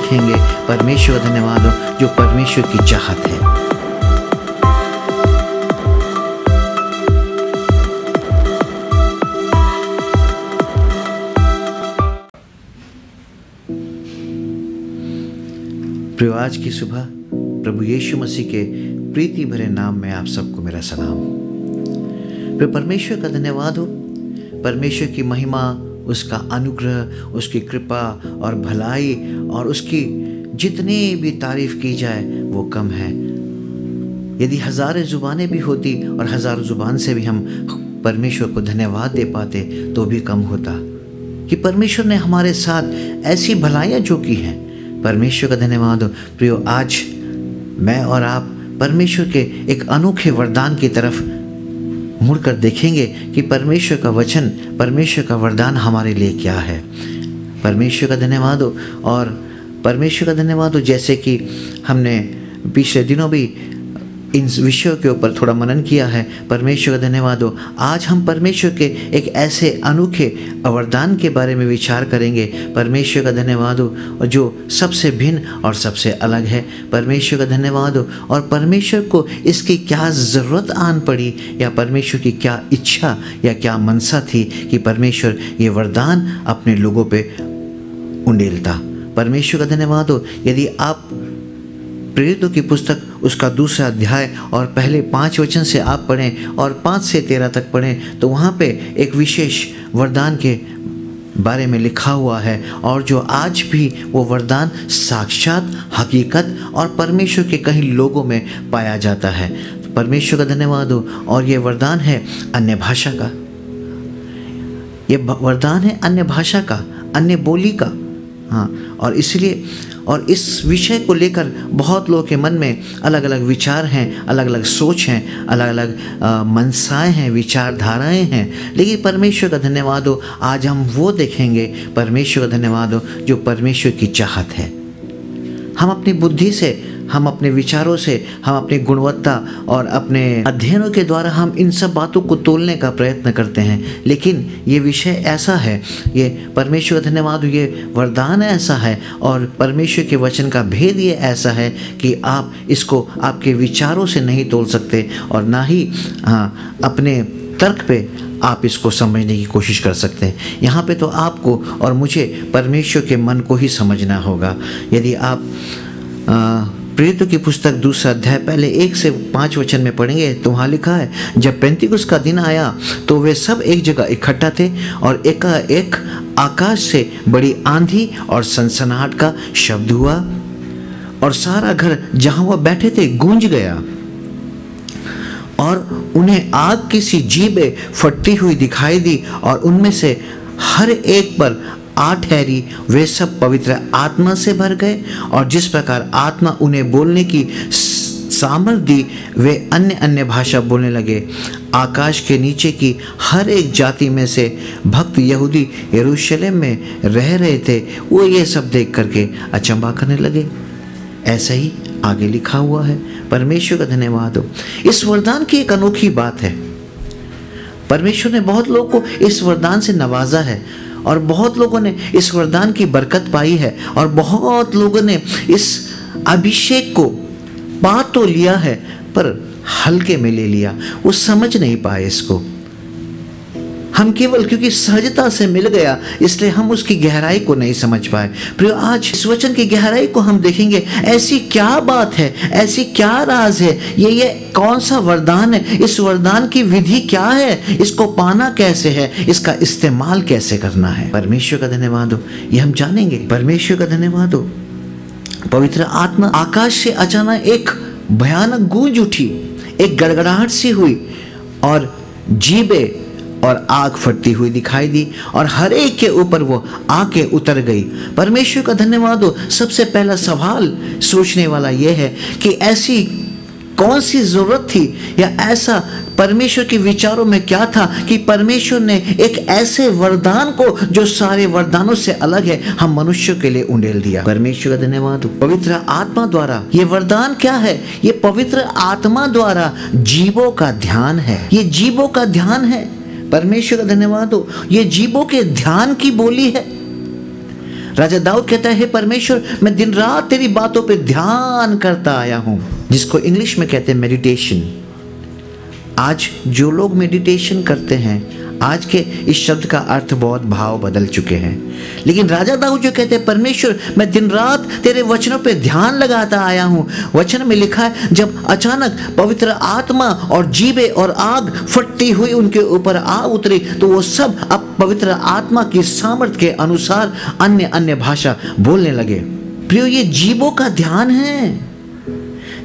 देखेंगे परमेश्वर का धन्यवाद हो जो परमेश्वर की चाहत है। प्रिय, आज की सुबह प्रभु यीशु मसीह के प्रीति भरे नाम में आप सबको मेरा सलाम। प्रिय, परमेश्वर का धन्यवाद हो। परमेश्वर की महिमा, उसका अनुग्रह, उसकी कृपा और भलाई और उसकी जितनी भी तारीफ की जाए वो कम है। यदि हज़ारों ज़ुबानें भी होती और हज़ारों ज़ुबान से भी हम परमेश्वर को धन्यवाद दे पाते तो भी कम होता कि परमेश्वर ने हमारे साथ ऐसी भलाइयाँ जो की हैं। परमेश्वर का धन्यवाद हो। प्रियो, आज मैं और आप परमेश्वर के एक अनोखे वरदान की तरफ मुड़कर देखेंगे कि परमेश्वर का वचन, परमेश्वर का वरदान हमारे लिए क्या है। परमेश्वर का धन्यवाद हो। और परमेश्वर का धन्यवाद हो, जैसे कि हमने पिछले दिनों भी इन विषयों के ऊपर थोड़ा मनन किया है। परमेश्वर का धन्यवाद हो। आज हम परमेश्वर के एक ऐसे अनोखे वरदान के बारे में विचार करेंगे। परमेश्वर का धन्यवाद हो, और जो सबसे भिन्न और सबसे अलग है। परमेश्वर का धन्यवाद हो। और परमेश्वर को इसकी क्या ज़रूरत आन पड़ी, या परमेश्वर की क्या इच्छा या क्या मनसा थी कि परमेश्वर ये वरदान अपने लोगों पे उंडेलता। परमेश्वर का धन्यवाद हो। यदि आप प्रेरितों की पुस्तक उसका 2 अध्याय और पहले 5 वचन से आप पढ़ें और 5 से 13 तक पढ़ें तो वहाँ पे एक विशेष वरदान के बारे में लिखा हुआ है, और जो आज भी वो वरदान साक्षात हकीकत और परमेश्वर के कहीं लोगों में पाया जाता है। परमेश्वर का धन्यवाद हो। और ये वरदान है अन्य भाषा का। ये वरदान है अन्य भाषा का, अन्य बोली का। हाँ, और इसलिए और इस विषय को लेकर बहुत लोगों के मन में अलग अलग विचार हैं, अलग अलग सोच हैं, अलग अलग मनसाएं हैं, विचारधाराएं हैं। लेकिन परमेश्वर का धन्यवाद हो, आज हम वो देखेंगे परमेश्वर का धन्यवाद हो जो परमेश्वर की चाहत है। हम अपनी बुद्धि से, हम अपने विचारों से, हम अपनी गुणवत्ता और अपने अध्ययनों के द्वारा हम इन सब बातों को तोलने का प्रयत्न करते हैं। लेकिन ये विषय ऐसा है, ये परमेश्वर का धन्यवाद, ये वरदान ऐसा है और परमेश्वर के वचन का भेद ये ऐसा है कि आप इसको आपके विचारों से नहीं तोल सकते और ना ही अपने तर्क पे आप इसको समझने की कोशिश कर सकते हैं। यहाँ पे तो आपको और मुझे परमेश्वर के मन को ही समझना होगा। यदि आप प्रेरितों की पुस्तक 2 अध्याय पहले 1 से 5 वचन में पढ़ेंगे तो वहाँ लिखा है, जब पेंतिकुस्त का दिन आया तो वे सब एक जगह इकट्ठा थे और एकाएक आकाश से बड़ी आंधी और सनसनाहट का शब्द हुआ और सारा घर जहाँ वह बैठे थे गूंज गया, और उन्हें आग की सी जीभें फटती हुई दिखाई दी और उनमें से हर एक पर आ ठहरी। वे सब पवित्र आत्मा से भर गए और जिस प्रकार आत्मा उन्हें बोलने की सामर्थ दी वे अन्य अन्य भाषा बोलने लगे। आकाश के नीचे की हर एक जाति में से भक्त यहूदी यरूशलेम में रह रहे थे, वो ये सब देख करके अचंभा करने लगे। ऐसा ही आगे लिखा हुआ है। परमेश्वर का धन्यवाद हो। इस वरदान की एक अनोखी बात है, परमेश्वर ने बहुत लोगों को इस वरदान से नवाजा है और बहुत लोगों ने इस वरदान की बरकत पाई है और बहुत लोगों ने इस अभिषेक को पा तो लिया है पर हल्के में ले लिया, वो समझ नहीं पाए इसको। हम केवल क्योंकि सहजता से मिल गया इसलिए हम उसकी गहराई को नहीं समझ पाए। प्रिय, आज इस वचन की गहराई को हम देखेंगे। ऐसी क्या बात है, ऐसी क्या राज है, ये कौन सा वरदान है, इस वरदान की विधि क्या है, इसको पाना कैसे है, इसका इस्तेमाल कैसे करना है। परमेश्वर का धन्यवाद हो, ये हम जानेंगे। परमेश्वर का धन्यवाद हो। पवित्र आत्मा आकाश से अचानक एक भयानक गूंज उठी, एक गड़गड़ाहट सी हुई और जीभें और आग फटती हुई दिखाई दी और हर एक के ऊपर वो आके उतर गई। परमेश्वर का धन्यवाद हो। सबसे पहला सवाल सोचने वाला ये है कि ऐसी कौन सी जरूरत थी या ऐसा परमेश्वर के विचारों में क्या था कि परमेश्वर ने एक ऐसे वरदान को जो सारे वरदानों से अलग है हम मनुष्यों के लिए उंडेल दिया। परमेश्वर का धन्यवाद हो। पवित्र आत्मा द्वारा ये वरदान क्या है? ये पवित्र आत्मा द्वारा जीवों का ध्यान है। ये जीवों का ध्यान है। परमेश्वर का धन्यवाद हो। ये जीवों के ध्यान की बोली है। राजा दाऊद कहता है, हे परमेश्वर, मैं दिन रात तेरी बातों पे ध्यान करता आया हूं, जिसको इंग्लिश में कहते हैं मेडिटेशन। आज जो लोग मेडिटेशन करते हैं, आज के इस शब्द का अर्थ बहुत भाव बदल चुके हैं, लेकिन राजा दाऊद जो कहते हैं, परमेश्वर मैं दिन रात तेरे वचनों पे ध्यान लगाता आया हूँ। वचन में लिखा है, जब अचानक पवित्र आत्मा और जीभे और आग फटती हुई उनके ऊपर आ उतरी, तो वो सब अब पवित्र आत्मा की सामर्थ्य के अनुसार अन्य अन्य भाषा बोलने लगे। प्रियो, ये जीवों का ध्यान है,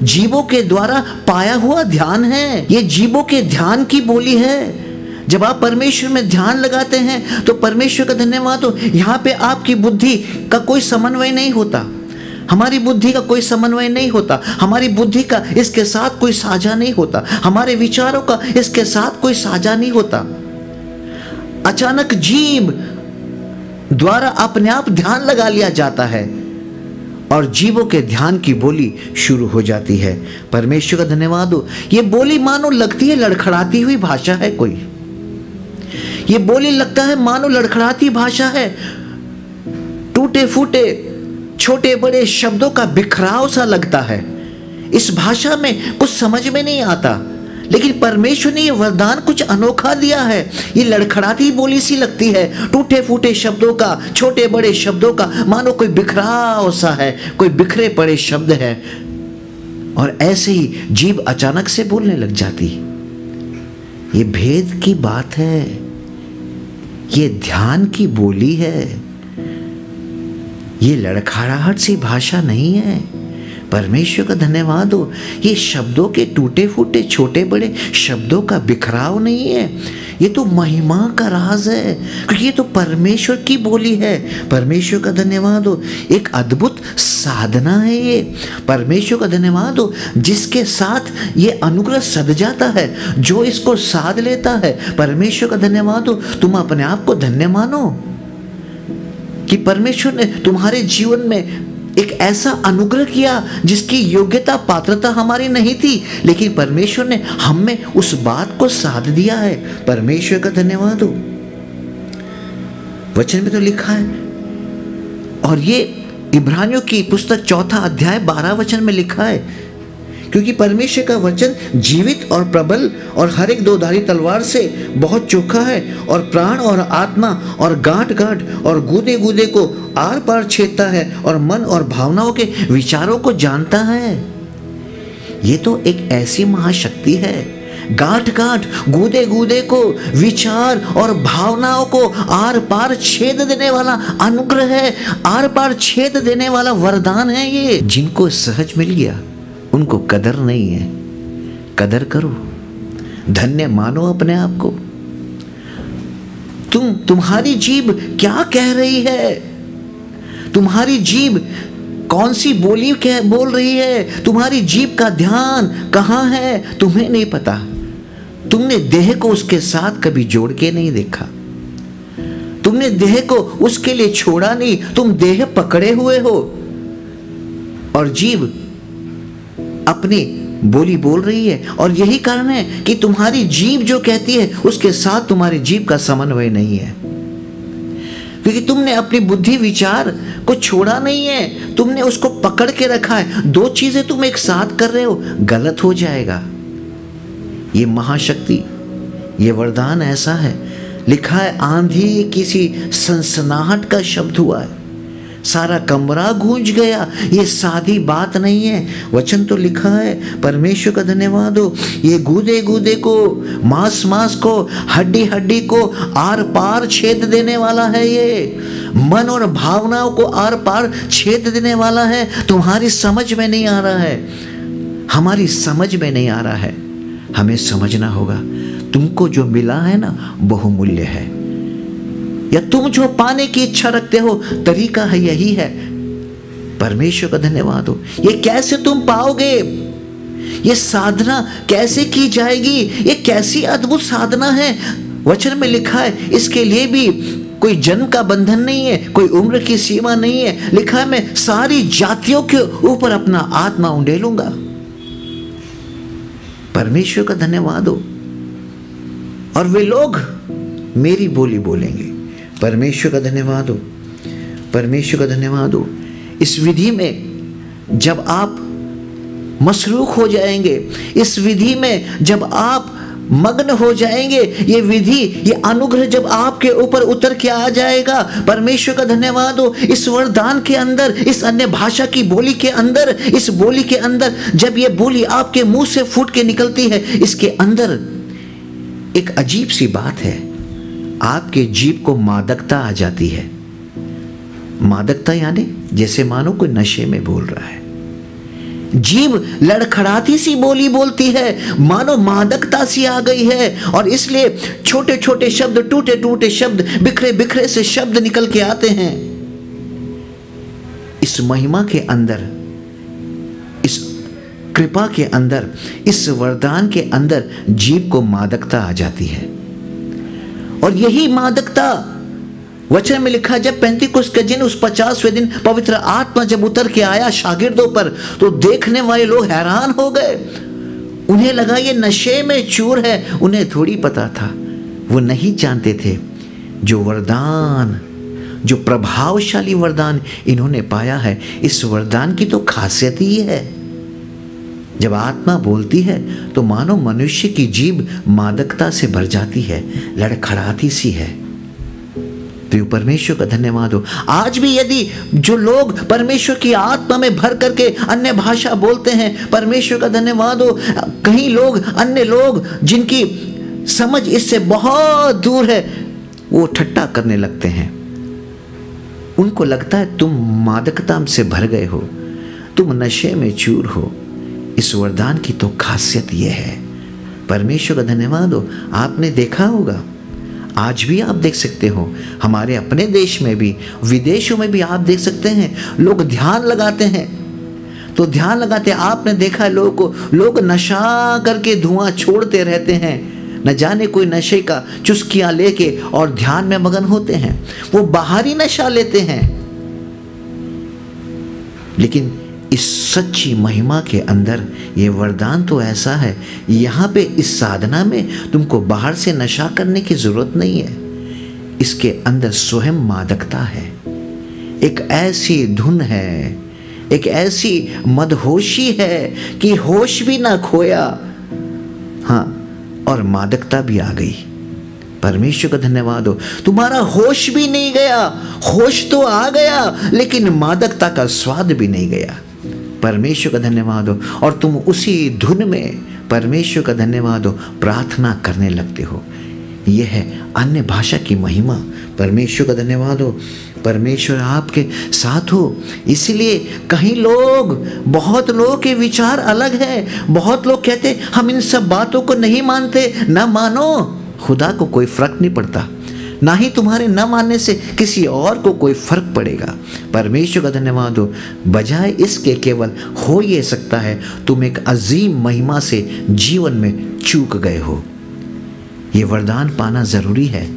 जीवों के द्वारा पाया हुआ ध्यान है, ये जीवों के ध्यान की बोली है। जब आप परमेश्वर में ध्यान लगाते हैं तो परमेश्वर का धन्यवाद हो, यहाँ पे आपकी बुद्धि का कोई समन्वय नहीं होता, हमारी बुद्धि का कोई समन्वय नहीं होता, हमारी बुद्धि का इसके साथ कोई साझा नहीं होता, हमारे विचारों का इसके साथ कोई साझा नहीं होता। अचानक जीव द्वारा अपने आप ध्यान लगा लिया जाता है और जीवों के ध्यान की बोली शुरू हो जाती है। परमेश्वर का धन्यवाद हो। ये बोली मानो लगती है लड़खड़ाती हुई भाषा है कोई, ये बोली लगता है मानो लड़खड़ाती भाषा है, टूटे फूटे छोटे बड़े शब्दों का बिखराव सा लगता है। इस भाषा में कुछ समझ में नहीं आता, लेकिन परमेश्वर ने ये वरदान कुछ अनोखा दिया है। ये लड़खड़ाती बोली सी लगती है, टूटे फूटे शब्दों का, छोटे बड़े शब्दों का, मानो कोई बिखराव सा है, कोई बिखरे पड़े शब्द है। और ऐसे ही जीभ अचानक से बोलने लग जाती। ये भेद की बात है, ये ध्यान की बोली है, ये लड़खड़ाहट सी भाषा नहीं है। परमेश्वर का धन्यवाद हो। ये शब्दों के टूटे फूटे छोटे बड़े शब्दों का बिखराव नहीं है, ये तो महिमा का राज है, क्योंकि ये तो परमेश्वर की बोली है। परमेश्वर का धन्यवाद हो। एक अद्भुत साधना है ये। परमेश्वर का धन्यवाद हो, जिसके साथ ये अनुग्रह सध जाता है, जो इसको साध लेता है। परमेश्वर का धन्यवाद हो। तुम अपने आप को धन्य मानो कि परमेश्वर ने तुम्हारे जीवन में एक ऐसा अनुग्रह किया जिसकी योग्यता पात्रता हमारी नहीं थी, लेकिन परमेश्वर ने हम में उस बात को साध दिया है। परमेश्वर का धन्यवाद हो। वचन में तो लिखा है, और ये इब्रानियों की पुस्तक 4 अध्याय 12 वचन में लिखा है, क्योंकि परमेश्वर का वचन जीवित और प्रबल और हर एक दोधारी तलवार से बहुत चोखा है, और प्राण और आत्मा और गांठ गांठ और गूदे गूदे को आर पार छेदता है, और मन और भावनाओं के विचारों को जानता है। ये तो एक ऐसी महाशक्ति है, गांठ गांठ गूदे गूदे को, विचार और भावनाओं को आर पार छेद देने वाला अनुग्रह है, आर पार छेद देने वाला वरदान है ये। जिनको सहज मिल गया उनको कदर नहीं है, कदर करो, धन्य मानो अपने आप को। तुम्हारी जीभ क्या कह रही है? तुम्हारी जीभ कौन सी बोली बोल रही है? तुम्हारी जीभ का ध्यान कहाँ है? तुम्हें नहीं पता। तुमने देह को उसके साथ कभी जोड़ के नहीं देखा, तुमने देह को उसके लिए छोड़ा नहीं, तुम देह पकड़े हुए हो, और जीभ अपनी बोली बोल रही है। और यही कारण है कि तुम्हारी जीभ जो कहती है उसके साथ तुम्हारी जीभ का समन्वय नहीं है, क्योंकि तुमने अपनी बुद्धि विचार को छोड़ा नहीं है, तुमने उसको पकड़ के रखा है। दो चीजें तुम एक साथ कर रहे हो, गलत हो जाएगा। ये महाशक्ति, ये वरदान ऐसा है। लिखा है, आंधी किसी सनसनाहट का शब्द हुआ है, सारा कमरा गूंज गया। ये सादी बात नहीं है। वचन तो लिखा है, परमेश्वर का धन्यवाद हो, ये गूदे गूदे को, मांस मांस को, हड्डी हड्डी को आर पार छेद देने वाला है। ये मन और भावनाओं को आर पार छेद देने वाला है। तुम्हारी समझ में नहीं आ रहा है, हमारी समझ में नहीं आ रहा है। हमें समझना होगा, तुमको जो मिला है ना बहुमूल्य है, या तुम जो पाने की इच्छा रखते हो तरीका है यही है। परमेश्वर का धन्यवाद हो। ये कैसे तुम पाओगे? ये साधना कैसे की जाएगी? ये कैसी अद्भुत साधना है। वचन में लिखा है, इसके लिए भी कोई जन्म का बंधन नहीं है, कोई उम्र की सीमा नहीं है। लिखा है, मैं सारी जातियों के ऊपर अपना आत्मा उंडेलूंगा। परमेश्वर का धन्यवाद हो। और वे लोग मेरी बोली बोलेंगे। परमेश्वर का धन्यवाद हो। परमेश्वर का धन्यवाद हो। इस विधि में जब आप मसरूख हो जाएंगे, इस विधि में जब आप मग्न हो जाएंगे, ये विधि, ये अनुग्रह जब आपके ऊपर उतर के आ जाएगा, परमेश्वर का धन्यवाद हो। इस वरदान के अंदर, इस अन्य भाषा की बोली के अंदर, इस बोली के अंदर जब ये बोली आपके मुंह से फूट के निकलती है, इसके अंदर एक अजीब सी बात है, आपके जीभ को मादकता आ जाती है। मादकता यानी जैसे मानो कोई नशे में बोल रहा है। जीभ लड़खड़ाती सी बोली बोलती है, मानो मादकता सी आ गई है, और इसलिए छोटे छोटे शब्द, टूटे टूटे शब्द, बिखरे बिखरे से शब्द निकल के आते हैं। इस महिमा के अंदर, इस कृपा के अंदर, इस वरदान के अंदर जीभ को मादकता आ जाती है। और यही मादकता वचन में लिखा, जब पेंतीकुस्त के दिन, उस 50वें दिन पवित्र आत्मा जब उतर के आया शागिर्दों पर, तो देखने वाले लोग हैरान हो गए। उन्हें लगा ये नशे में चूर है। उन्हें थोड़ी पता था, वो नहीं जानते थे जो वरदान, जो प्रभावशाली वरदान इन्होंने पाया है, इस वरदान की तो खासियत ही है, जब आत्मा बोलती है तो मानो मनुष्य की जीभ मादकता से भर जाती है, लड़खड़ाती सी है। प्रिय परमेश्वर का धन्यवाद हो। आज भी यदि जो लोग परमेश्वर की आत्मा में भर करके अन्य भाषा बोलते हैं, परमेश्वर का धन्यवाद हो, कहीं लोग, अन्य लोग जिनकी समझ इससे बहुत दूर है, वो ठट्टा करने लगते हैं। उनको लगता है तुम मादकता से भर गए हो, तुम नशे में चूर हो। इस वरदान की तो खासियत यह है। परमेश्वर का धन्यवाद हो। आपने देखा होगा, आज भी आप देख सकते हो, हमारे अपने देश में भी, विदेशों में भी आप देख सकते हैं, लोग ध्यान लगाते हैं तो ध्यान लगाते हैं। आपने देखा है लोगों को, लोग नशा करके धुआं छोड़ते रहते हैं, न जाने कोई नशे का चुस्कियां लेके और ध्यान में मगन होते हैं। वो बाहरी नशा लेते हैं, लेकिन इस सच्ची महिमा के अंदर ये वरदान तो ऐसा है, यहाँ पे इस साधना में तुमको बाहर से नशा करने की जरूरत नहीं है। इसके अंदर स्वयं मादकता है, एक ऐसी धुन है, एक ऐसी मदहोशी है कि होश भी ना खोया, हाँ, और मादकता भी आ गई। परमेश्वर का धन्यवाद हो। तुम्हारा होश भी नहीं गया, होश तो आ गया, लेकिन मादकता का स्वाद भी नहीं गया। परमेश्वर का धन्यवाद हो। और तुम उसी धुन में, परमेश्वर का धन्यवाद हो, प्रार्थना करने लगते हो। यह है अन्य भाषा की महिमा। परमेश्वर का धन्यवाद हो। परमेश्वर आपके साथ हो। इसलिए कहीं लोग, बहुत लोगों के विचार अलग है। बहुत लोग कहते हम इन सब बातों को नहीं मानते। ना मानो, खुदा को कोई फर्क नहीं पड़ता, ना ही तुम्हारे न मानने से किसी और को कोई फर्क पड़ेगा। परमेश्वर का धन्यवाद हो। बजाय इसके केवल हो ये सकता है तुम एक अजीम महिमा से जीवन में चूक गए हो। ये वरदान पाना जरूरी है।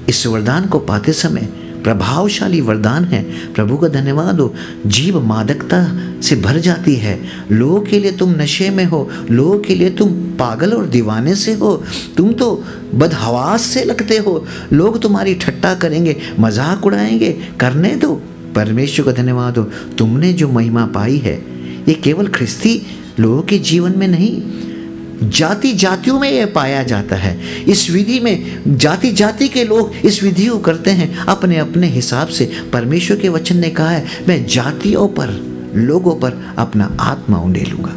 इस वरदान को पाते समय, प्रभावशाली वरदान है, प्रभु का धन्यवाद हो। जीभ मादकता से भर जाती है। लोगों के लिए तुम नशे में हो, लोगों के लिए तुम पागल और दीवाने से हो, तुम तो बदहवास से लगते हो। लोग तुम्हारी ठट्टा करेंगे, मजाक उड़ाएंगे, करने दो। परमेश्वर का धन्यवाद हो। तुमने जो महिमा पाई है, ये केवल ख्रिस्ती लोगों के जीवन में नहीं, जाति जातियों में यह पाया जाता है। इस विधि में जाति जाति के लोग इस विधि को करते हैं अपने अपने हिसाब से। परमेश्वर के वचन ने कहा है, मैं जातियों पर, लोगों पर अपना आत्मा उंडेलूंगा।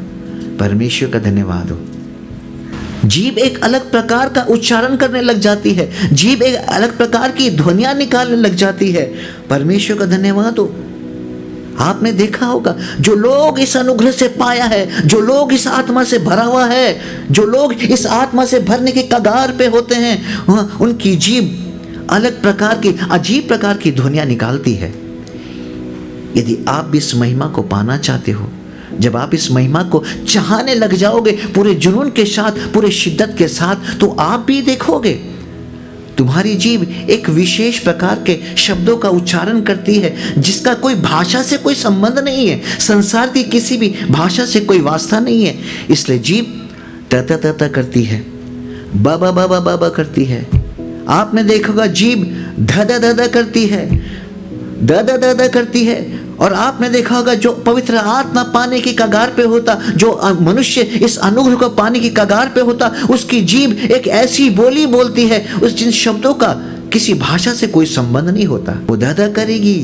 परमेश्वर का धन्यवाद हो। जीभ एक अलग प्रकार का उच्चारण करने लग जाती है, जीभ एक अलग प्रकार की ध्वनियां निकालने लग जाती है। परमेश्वर का धन्यवाद हो। आपने देखा होगा, जो लोग इस अनुग्रह से पाया है, जो लोग इस आत्मा से भरा हुआ है, जो लोग इस आत्मा से भरने के कगार पे होते हैं, उनकी जीभ अलग प्रकार की, अजीब प्रकार की ध्वनियां निकालती है। यदि आप भी इस महिमा को पाना चाहते हो, जब आप इस महिमा को चाहने लग जाओगे पूरे जुनून के साथ, पूरे शिद्दत के साथ, तो आप भी देखोगे तुम्हारी जीभ एक विशेष प्रकार के शब्दों का उच्चारण करती है, जिसका कोई भाषा से कोई संबंध नहीं है, संसार की किसी भी भाषा से कोई वास्ता नहीं है। इसलिए जीभ तता तता करती है, बाबा बाबा बाबा करती है। आपने देखा होगा जीभ धदा धदा करती है, द द द द करती है। और आपने देखा होगा जो पवित्र आत्मा पाने की कगार पे होता, जो मनुष्य इस अनुग्रह को पाने की कगार पे होता, उसकी जीभ एक ऐसी बोली बोलती है उस जिन शब्दों का किसी भाषा से कोई संबंध नहीं होता। वो द द करेगी,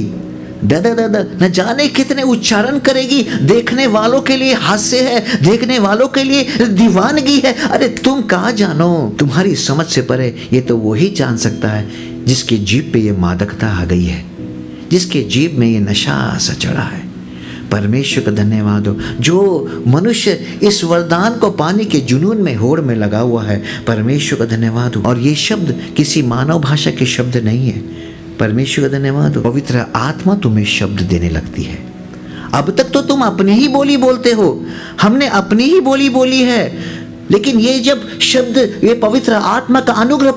द द द द, न जाने कितने उच्चारण करेगी। देखने वालों के लिए हास्य है, देखने वालों के लिए दीवानगी है। अरे तुम कहाँ जानो, तुम्हारी समझ से परे ये तो वही जान सकता है जिसकी जीभ पे ये मादकता आ गई है, जिसके जीभ में ये नशा सा चढ़ा है। परमेश्वर का धन्यवाद हो जो मनुष्य इस वरदान को पाने के जुनून में होड़ में लगा हुआ है। परमेश्वर का धन्यवाद हो। और ये शब्द किसी मानव भाषा के शब्द नहीं है। परमेश्वर का धन्यवाद हो, पवित्र आत्मा तुम्हें शब्द देने लगती है। अब तक तो तुम अपनी ही बोली बोलते हो, हमने अपनी ही बोली बोली है, लेकिन ये जब शब्द, ये पवित्र आत्मा का अनुग्रह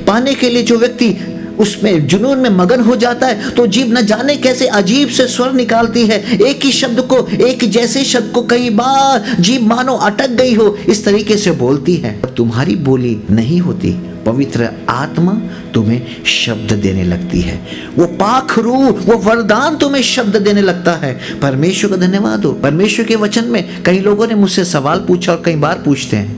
पाने के लिए जो व्यक्ति उसमें जुनून में मगन हो जाता है तो जीभ न जाने कैसे अजीब से स्वर निकालती है। एक ही शब्द को, एक जैसे शब्द को कई बार जीभ मानो अटक गई हो इस तरीके से बोलती है। तुम्हारी बोली नहीं होती, पवित्र आत्मा तुम्हें शब्द देने लगती है। वो पाखरू, वो वरदान तुम्हें शब्द देने लगता है। परमेश्वर का धन्यवाद हो। परमेश्वर के वचन में कई लोगों ने मुझसे सवाल पूछा और कई बार पूछते हैं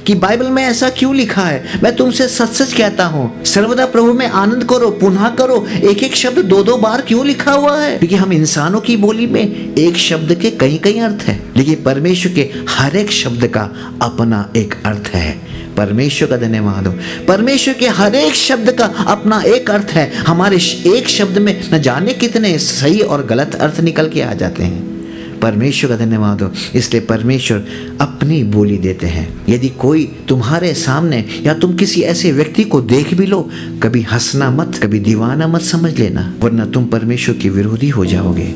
कि बाइबल में ऐसा क्यों लिखा है। मैं तुमसे सच सच कहता हूँ, सर्वदा प्रभु में आनंद करो, पुनः करो। एक एक शब्द दो दो बार क्यों लिखा हुआ है? क्योंकि हम इंसानों की बोली में एक शब्द के कई कई अर्थ है, लेकिन परमेश्वर के हर एक शब्द का अपना एक अर्थ है। परमेश्वर का धन्यवाद हो। परमेश्वर के हर एक शब्द का अपना एक अर्थ है। हमारे एक शब्द में न जाने कितने सही और गलत अर्थ निकल के आ जाते हैं। परमेश्वर का धन्यवाद हो। इसलिए परमेश्वर अपनी बोली देते हैं। यदि कोई तुम्हारे सामने या तुम किसी ऐसे व्यक्ति को देख भी लो, कभी हंसना मत, कभी दीवाना मत समझ लेना, वरना तुम परमेश्वर के विरोधी हो जाओगे,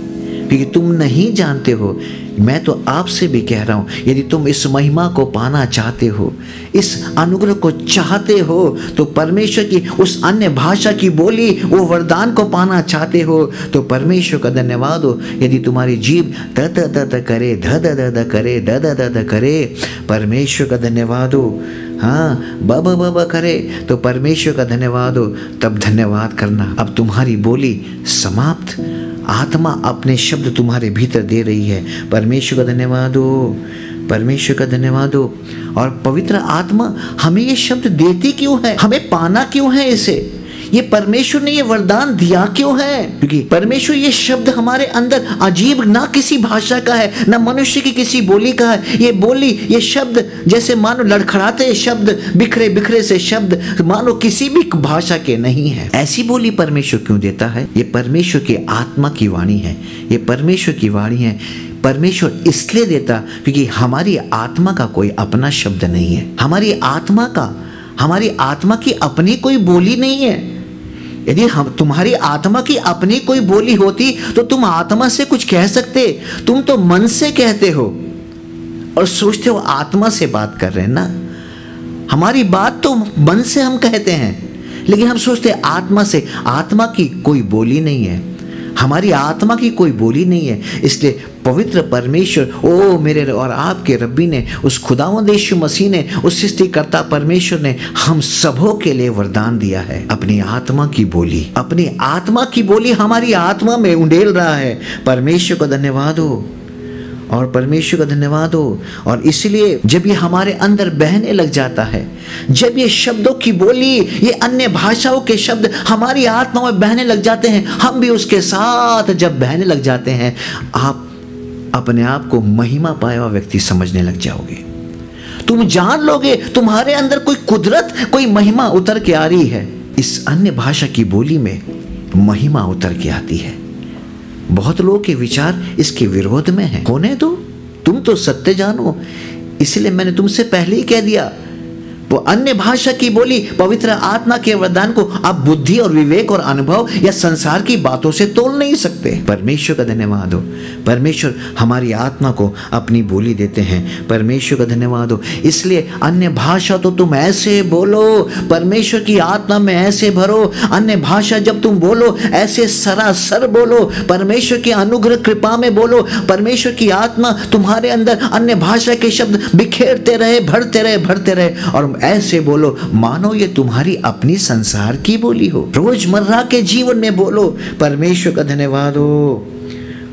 क्योंकि तुम नहीं जानते हो। मैं तो आपसे भी कह रहा हूँ, यदि तुम इस महिमा को पाना चाहते हो, इस अनुग्रह को चाहते हो, तो परमेश्वर की उस अन्य भाषा की बोली, वो वरदान को पाना चाहते हो, तो परमेश्वर का धन्यवाद हो। यदि तुम्हारी जीभ द द द द करे, ध द द द करे, द द द द करे, परमेश्वर का धन्यवाद हो। हाँ, ब ब ब ब करे तो परमेश्वर का धन्यवाद हो। तब धन्यवाद करना। अब तुम्हारी बोली समाप्त। आत्मा अपने शब्द तुम्हारे भीतर दे रही है। परमेश्वर का धन्यवाद हो। परमेश्वर का धन्यवाद हो। और पवित्र आत्मा हमें ये शब्द देती क्यों है? हमें पाना क्यों है इसे? ये परमेश्वर ने ये वरदान दिया क्यों है? क्योंकि परमेश्वर ये शब्द हमारे अंदर अजीब, ना किसी भाषा का है, ना मनुष्य की किसी बोली का है। ये बोली, ये शब्द जैसे मानो लड़खड़ाते शब्द, बिखरे बिखरे से शब्द, मानो किसी भी भाषा के नहीं है। ऐसी बोली परमेश्वर क्यों देता है? ये परमेश्वर की आत्मा की वाणी है। ये परमेश्वर की वाणी है। परमेश्वर इसलिए देता क्योंकि हमारी आत्मा का कोई अपना शब्द नहीं है। हमारी आत्मा की अपनी कोई बोली नहीं है। यदि हम तुम्हारी आत्मा की अपनी कोई बोली होती तो तुम आत्मा से कुछ कह सकते। तुम तो मन से कहते हो और सोचते हो आत्मा से बात कर रहे हैं ना। हमारी बात तो मन से हम कहते हैं, लेकिन हम सोचते हैं आत्मा से। आत्मा की कोई बोली नहीं है, हमारी आत्मा की कोई बोली नहीं है। इसलिए पवित्र परमेश्वर, ओ मेरे और आपके रब्बी ने, उस खुदावंद यीशु मसीह ने, उस सृष्टिकर्ता परमेश्वर ने हम सबों के लिए वरदान दिया है। अपनी आत्मा की बोली, अपनी आत्मा की बोली हमारी आत्मा में उंडेल रहा है। परमेश्वर का धन्यवाद हो। और परमेश्वर का धन्यवाद हो। और इसलिए जब ये हमारे अंदर बहने लग जाता है, जब ये शब्दों की बोली, ये अन्य भाषाओं के शब्द हमारी आत्मा में बहने लग जाते हैं, हम भी उसके साथ जब बहने लग जाते हैं, आप अपने आप को महिमा पाया हुआ व्यक्ति समझने लग जाओगे। तुम जान लोगे तुम्हारे अंदर कोई कुदरत, कोई महिमा उतर के आ रही है। इस अन्य भाषा की बोली में महिमा उतर के आती है। बहुत लोगों के विचार इसके विरोध में है। होने दो, तुम तो सत्य जानो। इसलिए मैंने तुमसे पहले ही कह दिया, वो अन्य भाषा की बोली, पवित्र आत्मा के वरदान को आप बुद्धि और विवेक और अनुभव या संसार की बातों से तोल नहीं सकते। परमेश्वर का धन्यवाद हो। परमेश्वर हमारी आत्मा को अपनी बोली देते हैं। परमेश्वर का धन्यवाद हो। इसलिए अन्य भाषा तो तुम ऐसे बोलो, परमेश्वर की आत्मा में ऐसे भरो। अन्य भाषा जब तुम बोलो ऐसे सरासर बोलो, परमेश्वर की अनुग्रह कृपा में बोलो। परमेश्वर की आत्मा तुम्हारे अंदर अन्य भाषा के शब्द बिखेरते रहे, भरते रहे, भरते रहे। और ऐसे बोलो मानो ये तुम्हारी अपनी संसार की बोली हो। रोजमर्रा के जीवन में बोलो, परमेश्वर का धन्यवाद हो,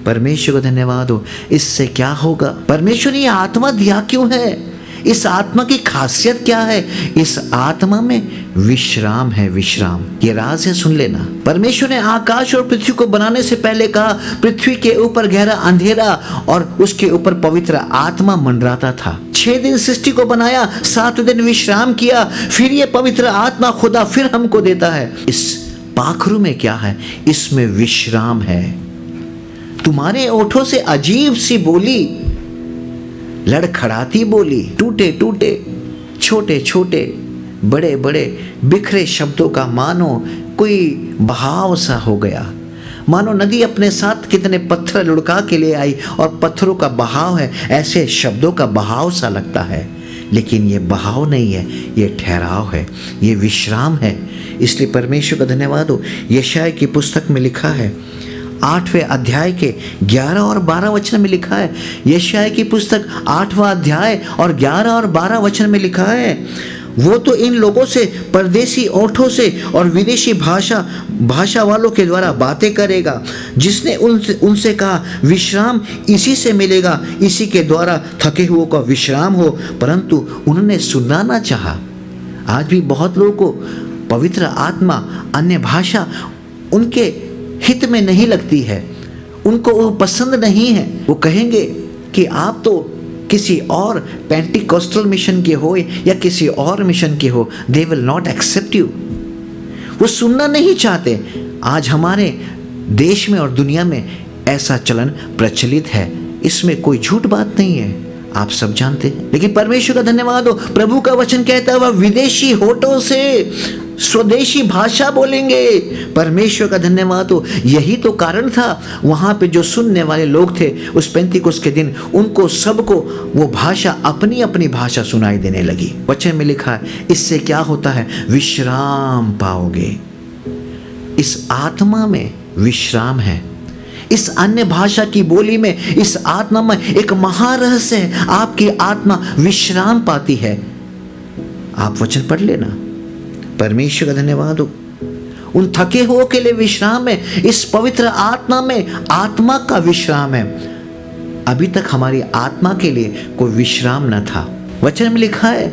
परमेश्वर का धन्यवाद हो। इससे क्या होगा? परमेश्वर ने आत्मा दिया क्यों है? इस आत्मा की खासियत क्या है? इस आत्मा में विश्राम है, विश्राम। ये राज है, सुन लेना। परमेश्वर ने आकाश और पृथ्वी को बनाने से पहले कहा, पृथ्वी के ऊपर गहरा अंधेरा और उसके ऊपर पवित्र आत्मा मंडराता था। 6 दिन सृष्टि को बनाया, 7वें दिन विश्राम किया, फिर ये पवित्र आत्मा खुदा फिर हमको देता है। इस पाखरू में क्या है? इसमें विश्राम है। तुम्हारे ओठों से अजीब सी बोली, लड़खड़ाती बोली, टूटे टूटे, छोटे छोटे, बड़े बड़े, बिखरे शब्दों का मानो कोई बहाव सा हो गया। मानो नदी अपने साथ कितने पत्थर लुढ़का के ले आई और पत्थरों का बहाव है, ऐसे शब्दों का बहाव सा लगता है। लेकिन ये बहाव नहीं है, ये ठहराव है, ये विश्राम है। इसलिए परमेश्वर का धन्यवाद हो। यशायाह की पुस्तक में लिखा है, 8वें अध्याय के 11 और 12 वचन में लिखा है। यशायाह की पुस्तक 8वां अध्याय और 11 और 12 वचन में लिखा है, वो तो इन लोगों से परदेसी ओठों से और विदेशी भाषा वालों के द्वारा बातें करेगा, जिसने उनसे कहा विश्राम इसी से मिलेगा, इसी के द्वारा थके हुओं का विश्राम हो, परंतु उन्होंने सुनना ना चाहा। आज भी बहुत लोगों को पवित्र आत्मा, अन्य भाषा उनके हित में नहीं लगती है, उनको वो पसंद नहीं है। वो कहेंगे कि आप तो किसी और पेंटिकोस्टल मिशन के हो या किसी और मिशन के हो, they will not accept you. वो सुनना नहीं चाहते। आज हमारे देश में और दुनिया में ऐसा चलन प्रचलित है, इसमें कोई झूठ बात नहीं है, आप सब जानते हैं। लेकिन परमेश्वर का धन्यवाद हो, प्रभु का वचन कहता है वह विदेशी होठों से स्वदेशी भाषा बोलेंगे। परमेश्वर का धन्यवाद हो। यही तो कारण था वहां पे जो सुनने वाले लोग थे उस पेंतिकुस्त के दिन, उनको सबको वो भाषा, अपनी अपनी भाषा सुनाई देने लगी। वचन में लिखा है, इससे क्या होता है? विश्राम पाओगे। इस आत्मा में विश्राम है। इस अन्य भाषा की बोली में, इस आत्मा में एक महारहस्य है। आपकी आत्मा विश्राम पाती है। आप वचन पढ़ लेना। परमेश्वर का धन्यवाद हो। उन थके हुओं के लिए विश्राम है। इस पवित्र आत्मा में आत्मा का विश्राम है। अभी तक हमारी आत्मा के लिए कोई विश्राम न था। वचन में लिखा है,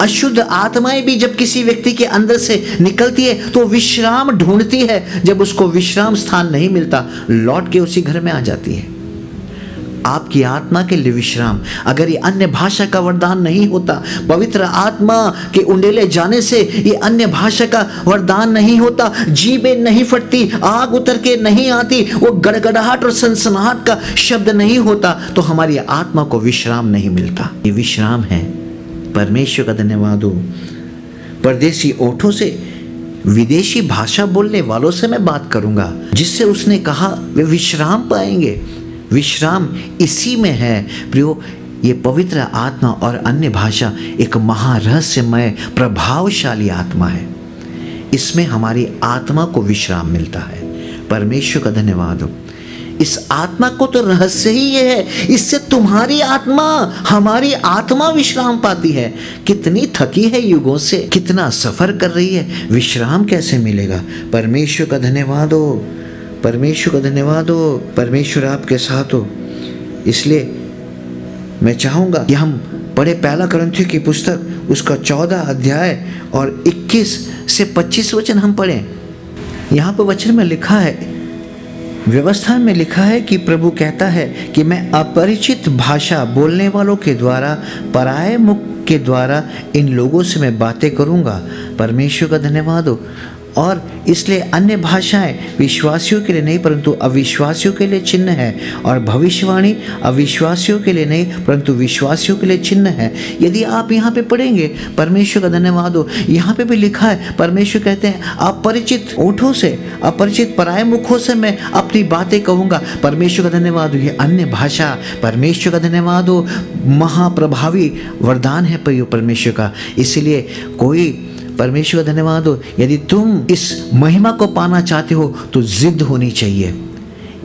अशुद्ध आत्माएं भी जब किसी व्यक्ति के अंदर से निकलती है तो विश्राम ढूंढती है। जब उसको विश्राम स्थान नहीं मिलता, लौट के उसी घर में आ जाती है। आपकी आत्मा के लिए विश्राम, अगर ये अन्य भाषा का वरदान नहीं होता, पवित्र आत्मा के उंडेले जाने से ये अन्य भाषा का वरदान नहीं होता, जीभें नहीं फटती, आग उतर के नहीं आती, वो गड़गड़ाहट और सनसनाहट का शब्द नहीं होता, तो हमारी आत्मा को विश्राम नहीं मिलता। ये विश्राम है। परमेश्वर का धन्यवाद हो। परदेसी ओठों से, विदेशी भाषा बोलने वालों से मैं बात करूंगा, जिससे उसने कहा वे विश्राम पाएंगे। विश्राम इसी में है प्रियो। ये पवित्र आत्मा और अन्य भाषा एक महारहस्यमय प्रभावशाली आत्मा है। इसमें हमारी आत्मा को विश्राम मिलता है। परमेश्वर का धन्यवाद हो। इस आत्मा को तो रहस्य ही ये है, इससे तुम्हारी आत्मा, हमारी आत्मा विश्राम पाती है। कितनी थकी है युगों से, कितना सफर कर रही है, विश्राम कैसे मिलेगा? परमेश्वर का धन्यवाद हो। परमेश्वर का धन्यवाद हो। परमेश्वर आपके साथ हो। इसलिए मैं चाहूँगा कि हम पढ़े पहला कुरिन्थियों की पुस्तक, उसका 14 अध्याय और 21 से 25 वचन हम पढ़ें। यहाँ पर वचन में लिखा है, व्यवस्था में लिखा है कि प्रभु कहता है कि मैं अपरिचित भाषा बोलने वालों के द्वारा, पराये मुख के द्वारा इन लोगों से मैं बातें करूँगा। परमेश्वर का धन्यवाद हो। और इसलिए अन्य भाषाएं विश्वासियों के लिए नहीं परंतु अविश्वासियों के लिए चिन्ह है, और भविष्यवाणी अविश्वासियों के लिए नहीं परंतु विश्वासियों के लिए चिन्ह है। यदि आप यहाँ पे पढ़ेंगे, परमेश्वर का धन्यवाद हो, यहाँ पे भी लिखा है, परमेश्वर कहते हैं अपरिचित ओठों से, अपरिचित पराये मुखों से मैं अपनी बातें कहूँगा। परमेश्वर का धन्यवाद हो। ये अन्य भाषा, परमेश्वर का धन्यवाद हो, महाप्रभावी वरदान है परमेश्वर का। इसीलिए कोई, परमेश्वर का धन्यवाद हो, यदि तुम इस महिमा को पाना चाहते हो तो जिद होनी चाहिए।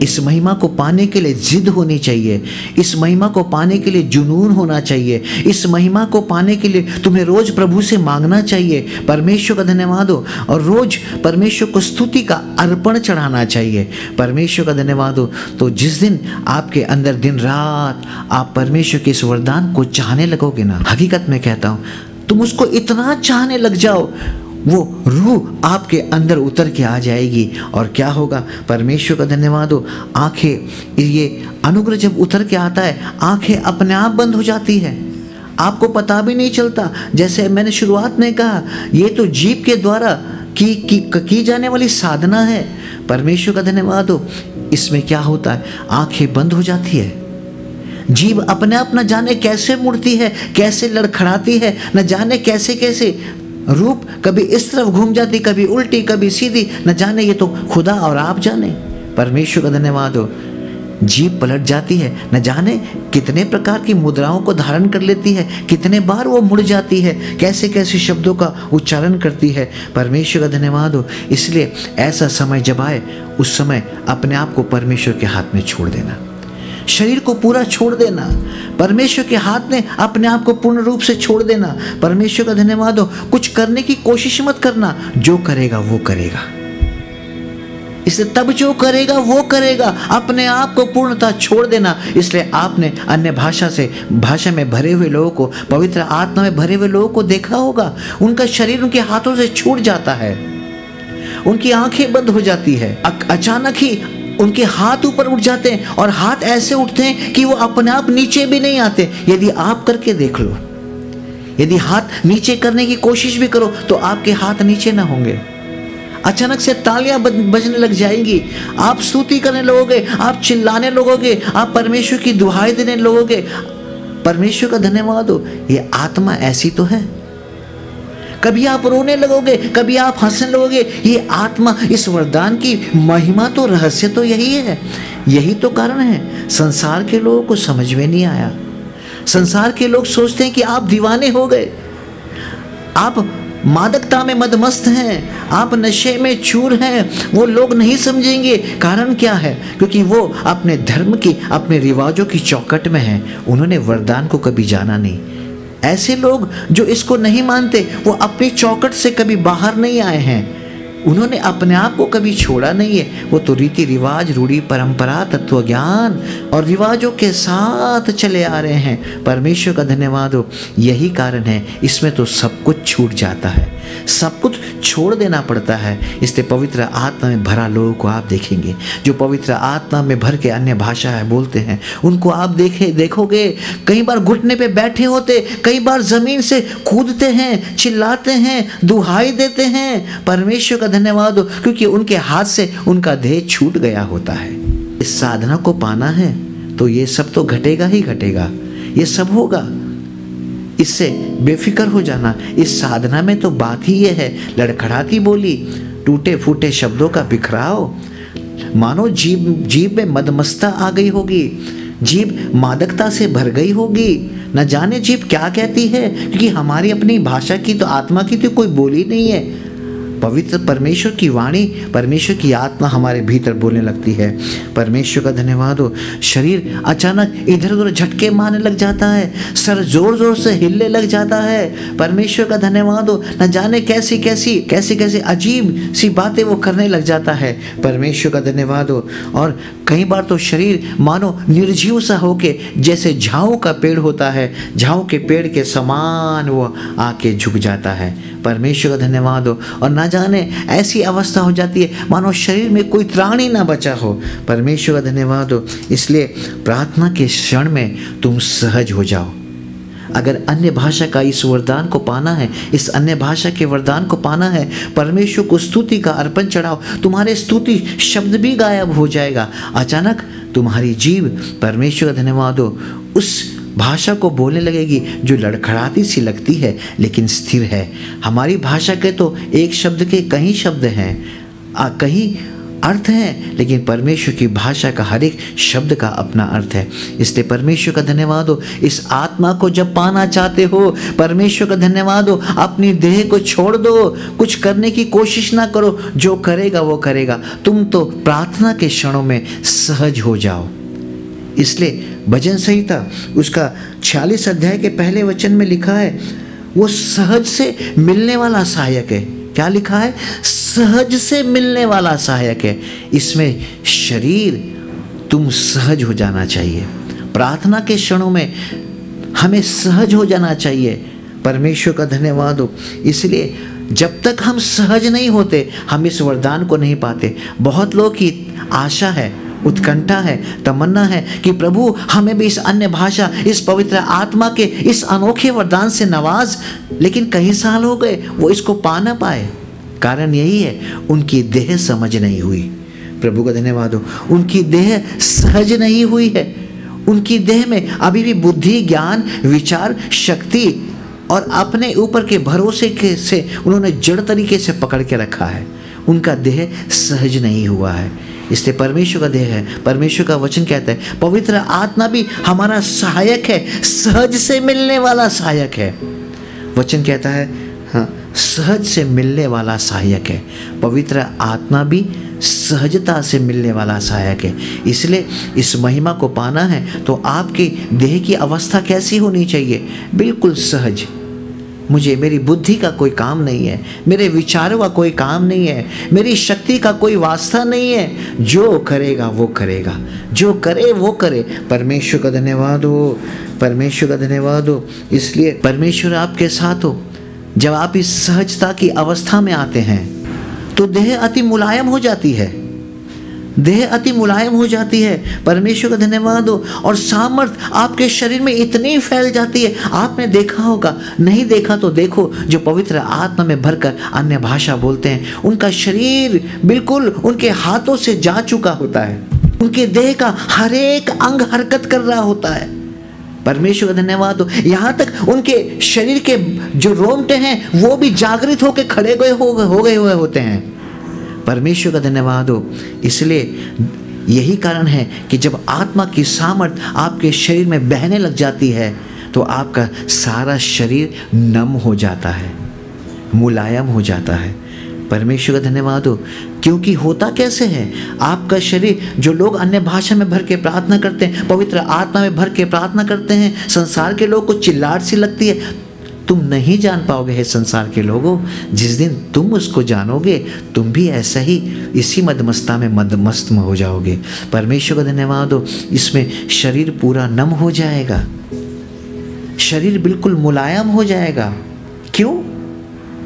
इस महिमा को पाने के लिए जिद होनी चाहिए, इस महिमा को पाने के लिए जुनून होना चाहिए, इस महिमा को पाने के लिए तुम्हें रोज प्रभु से मांगना चाहिए, परमेश्वर का धन्यवाद हो, और रोज परमेश्वर को स्तुति का अर्पण चढ़ाना चाहिए, परमेश्वर का धन्यवाद हो। तो जिस दिन आपके अंदर दिन रात आप परमेश्वर के इस वरदान को चाहने लगोगे ना, हकीकत में कहता हूँ, तुम उसको इतना चाहने लग जाओ, वो रूह आपके अंदर उतर के आ जाएगी। और क्या होगा, परमेश्वर का धन्यवाद हो, आंखें, ये अनुग्रह जब उतर के आता है, आंखें अपने आप बंद हो जाती है, आपको पता भी नहीं चलता। जैसे मैंने शुरुआत में कहा, ये तो जीभ के द्वारा की जाने वाली साधना है। परमेश्वर का धन्यवाद हो, इसमें क्या होता है, आंखें बंद हो जाती है, जीभ अपने आप न जाने कैसे मुड़ती है, कैसे लड़खड़ाती है, न जाने कैसे कैसे रूप कभी इस तरफ घूम जाती, कभी उल्टी, कभी सीधी, न जाने, ये तो खुदा और आप जाने। परमेश्वर का धन्यवाद हो, जीभ पलट जाती है, न जाने कितने प्रकार की मुद्राओं को धारण कर लेती है, कितने बार वो मुड़ जाती है, कैसे कैसे शब्दों का उच्चारण करती है। परमेश्वर का धन्यवाद हो। इसलिए ऐसा समय जब आए, उस समय अपने आप को परमेश्वर के हाथ में छोड़ देना, शरीर को पूरा छोड़ देना, परमेश्वर के हाथ में अपने आप को पूर्ण रूप से छोड़ देना। परमेश्वर का धन्यवाद हो। कुछ करने की कोशिश मत करना, जो करेगा वो करेगा, इसलिए तब जो करेगा वो करेगा, अपने आप को पूर्णतः छोड़ देना। इसलिए आपने अन्य भाषा में भरे हुए लोगों को, पवित्र आत्मा में भरे हुए लोगों को देखा होगा, उनका शरीर उनके हाथों से छूट जाता है, उनकी आंखें बंद हो जाती है, अचानक ही उनके हाथ ऊपर उठ जाते हैं, और हाथ ऐसे उठते हैं कि वो अपने आप नीचे भी नहीं आते। यदि आप करके देख लो, यदि हाथ नीचे करने की कोशिश भी करो तो आपके हाथ नीचे ना होंगे। अचानक से तालियां बजने लग जाएंगी, आप स्तुति करने लगोगे, आप चिल्लाने लगोगे, आप परमेश्वर की दुहाई देने लगोगे। परमेश्वर का धन्यवाद हो, ये आत्मा ऐसी तो है। कभी आप रोने लगोगे, कभी आप हंसने लगोगे। ये आत्मा, इस वरदान की महिमा तो, रहस्य तो यही है, यही तो कारण है। संसार के लोगों को समझ में नहीं आया। संसार के लोग सोचते हैं कि आप दीवाने हो गए, आप मादकता में मदमस्त हैं, आप नशे में चूर हैं। वो लोग नहीं समझेंगे। कारण क्या है? क्योंकि वो अपने धर्म की, अपने रिवाजों की चौकट में हैं, उन्होंने वरदान को कभी जाना नहीं। ऐसे लोग जो इसको नहीं मानते, वो अपनी चौकट से कभी बाहर नहीं आए हैं, उन्होंने अपने आप को कभी छोड़ा नहीं है। वो तो रीति रिवाज, रूढ़ी परंपरा, तत्व ज्ञान और रिवाजों के साथ चले आ रहे हैं। परमेश्वर का धन्यवाद हो, यही कारण है, इसमें तो सब कुछ छूट जाता है, सब कुछ छोड़ देना पड़ता है। इसलिए पवित्र आत्मा में भरा लोगों को आप देखेंगे, जो पवित्र आत्मा में भर के अन्य भाषाएं बोलते हैं, उनको आप देखोगे कई बार घुटने पे बैठे होते, कई बार जमीन से कूदते हैं, चिल्लाते हैं, दुहाई देते हैं। परमेश्वर का धन्यवाद हो, क्योंकि उनके हाथ से उनका देह छूट गया होता है। इस साधना को पाना है तो ये सब तो घटेगा ही घटेगा, ये सब होगा, इससे बेफिक्र हो जाना। इस साधना में तो बात ही ये है, लड़खड़ाती बोली, टूटे फूटे शब्दों का बिखराव, मानो जीभ में मदमस्ता आ गई होगी, जीभ मादकता से भर गई होगी, न जाने जीभ क्या कहती है, क्योंकि हमारी अपनी भाषा की तो, आत्मा की तो कोई बोली नहीं है। पवित्र परमेश्वर की वाणी, परमेश्वर की आत्मा हमारे भीतर बोलने लगती है। परमेश्वर का धन्यवाद हो। शरीर अचानक इधर उधर झटके मारने लग जाता है, सर जोर जोर से हिलने लग जाता है। परमेश्वर का धन्यवाद हो, न जाने कैसी कैसी अजीब सी बातें वो करने लग जाता है। परमेश्वर का धन्यवाद हो। और कई बार तो शरीर मानो निर्जीव सा होके, जैसे झाऊ का पेड़ होता है, झाऊ के पेड़ के समान वो आके झुक जाता है। परमेश्वर का धन्यवाद हो। और ना जाने ऐसी अवस्था हो जाती है मानो शरीर में कोई त्राण ही ना बचा हो। परमेश्वर का धन्यवाद हो। इसलिए प्रार्थना के क्षण में तुम सहज हो जाओ। अगर अन्य भाषा का इस वरदान को पाना है, इस अन्य भाषा के वरदान को पाना है, परमेश्वर को स्तुति का अर्पण चढ़ाओ, तुम्हारे स्तुति शब्द भी गायब हो जाएगा। अचानक तुम्हारी जीभ, परमेश्वर का धन्यवाद हो, उस भाषा को बोलने लगेगी जो लड़खड़ाती सी लगती है लेकिन स्थिर है। हमारी भाषा के तो एक शब्द के कई शब्द हैं, कहीं अर्थ हैं, लेकिन परमेश्वर की भाषा का हर एक शब्द का अपना अर्थ है। इसलिए परमेश्वर का धन्यवाद हो। इस आत्मा को जब पाना चाहते हो, परमेश्वर का धन्यवाद हो, अपनी देह को छोड़ दो, कुछ करने की कोशिश ना करो, जो करेगा वो करेगा। तुम तो प्रार्थना के क्षणों में सहज हो जाओ। इसलिए भजन संहिता उसका 46 अध्याय के पहले वचन में लिखा है, वो सहज से मिलने वाला सहायक है। क्या लिखा है? सहज से मिलने वाला सहायक है। इसमें शरीर तुम सहज हो जाना चाहिए। प्रार्थना के क्षणों में हमें सहज हो जाना चाहिए। परमेश्वर का धन्यवाद हो। इसलिए जब तक हम सहज नहीं होते, हम इस वरदान को नहीं पाते। बहुत लोग की आशा है, उत्कंठा है, तमन्ना है कि प्रभु हमें भी इस अन्य भाषा, इस पवित्र आत्मा के इस अनोखे वरदान से नवाज, लेकिन कई साल हो गए वो इसको पा ना पाए। कारण यही है, उनकी देह समझ नहीं हुई। प्रभु का धन्यवाद हो। उनकी देह सहज नहीं हुई है। उनकी देह में अभी भी बुद्धि, ज्ञान, विचार, शक्ति और अपने ऊपर के भरोसे से उन्होंने जड़ तरीके से पकड़ के रखा है। उनका देह सहज नहीं हुआ है। इसलिए परमेश्वर का देह है। परमेश्वर का वचन कहता है, पवित्र आत्मा भी हमारा सहायक है, सहज से मिलने वाला सहायक है। वचन कहता है, हाँ, सहज से मिलने वाला सहायक है। पवित्र आत्मा भी सहजता से मिलने वाला सहायक है। इसलिए इस महिमा को पाना है तो आपकी देह की अवस्था कैसी होनी चाहिए? बिल्कुल सहज। मुझे मेरी बुद्धि का कोई काम नहीं है, मेरे विचारों का कोई काम नहीं है, मेरी शक्ति का कोई वास्ता नहीं है। जो करेगा वो करेगा, जो करे वो करे। परमेश्वर का धन्यवाद हो। परमेश्वर का धन्यवाद हो। इसलिए परमेश्वर आपके साथ हो। जब आप इस सहजता की अवस्था में आते हैं तो देह अति मुलायम हो जाती है। देह अति मुलायम हो जाती है। परमेश्वर का धन्यवाद हो। और सामर्थ्य आपके शरीर में इतनी फैल जाती है। आपने देखा होगा, नहीं देखा तो देखो, जो पवित्र आत्मा में भरकर अन्य भाषा बोलते हैं, उनका शरीर बिल्कुल उनके हाथों से जा चुका होता है। उनके देह का हर एक अंग हरकत कर रहा होता है। परमेश्वर का धन्यवाद हो। यहाँ तक उनके शरीर के जो रोंगटे हैं वो भी जागृत होकर खड़े हो गए हुए होते हैं। परमेश्वर का धन्यवाद हो। इसलिए यही कारण है कि जब आत्मा की सामर्थ्य आपके शरीर में बहने लग जाती है तो आपका सारा शरीर नम हो जाता है, मुलायम हो जाता है। परमेश्वर का धन्यवाद हो। क्योंकि होता कैसे है, आपका शरीर, जो लोग अन्य भाषा में भर के प्रार्थना करते हैं, पवित्र आत्मा में भर के प्रार्थना करते हैं, संसार के लोग को चिल्लाहट सी लगती है। तुम नहीं जान पाओगे हे संसार के लोगों। जिस दिन तुम उसको जानोगे, तुम भी ऐसा ही इसी मदमस्ता में मदमस्त हो जाओगे। परमेश्वर का धन्यवाद हो। इसमें शरीर पूरा नम हो जाएगा, शरीर बिल्कुल मुलायम हो जाएगा। क्यों?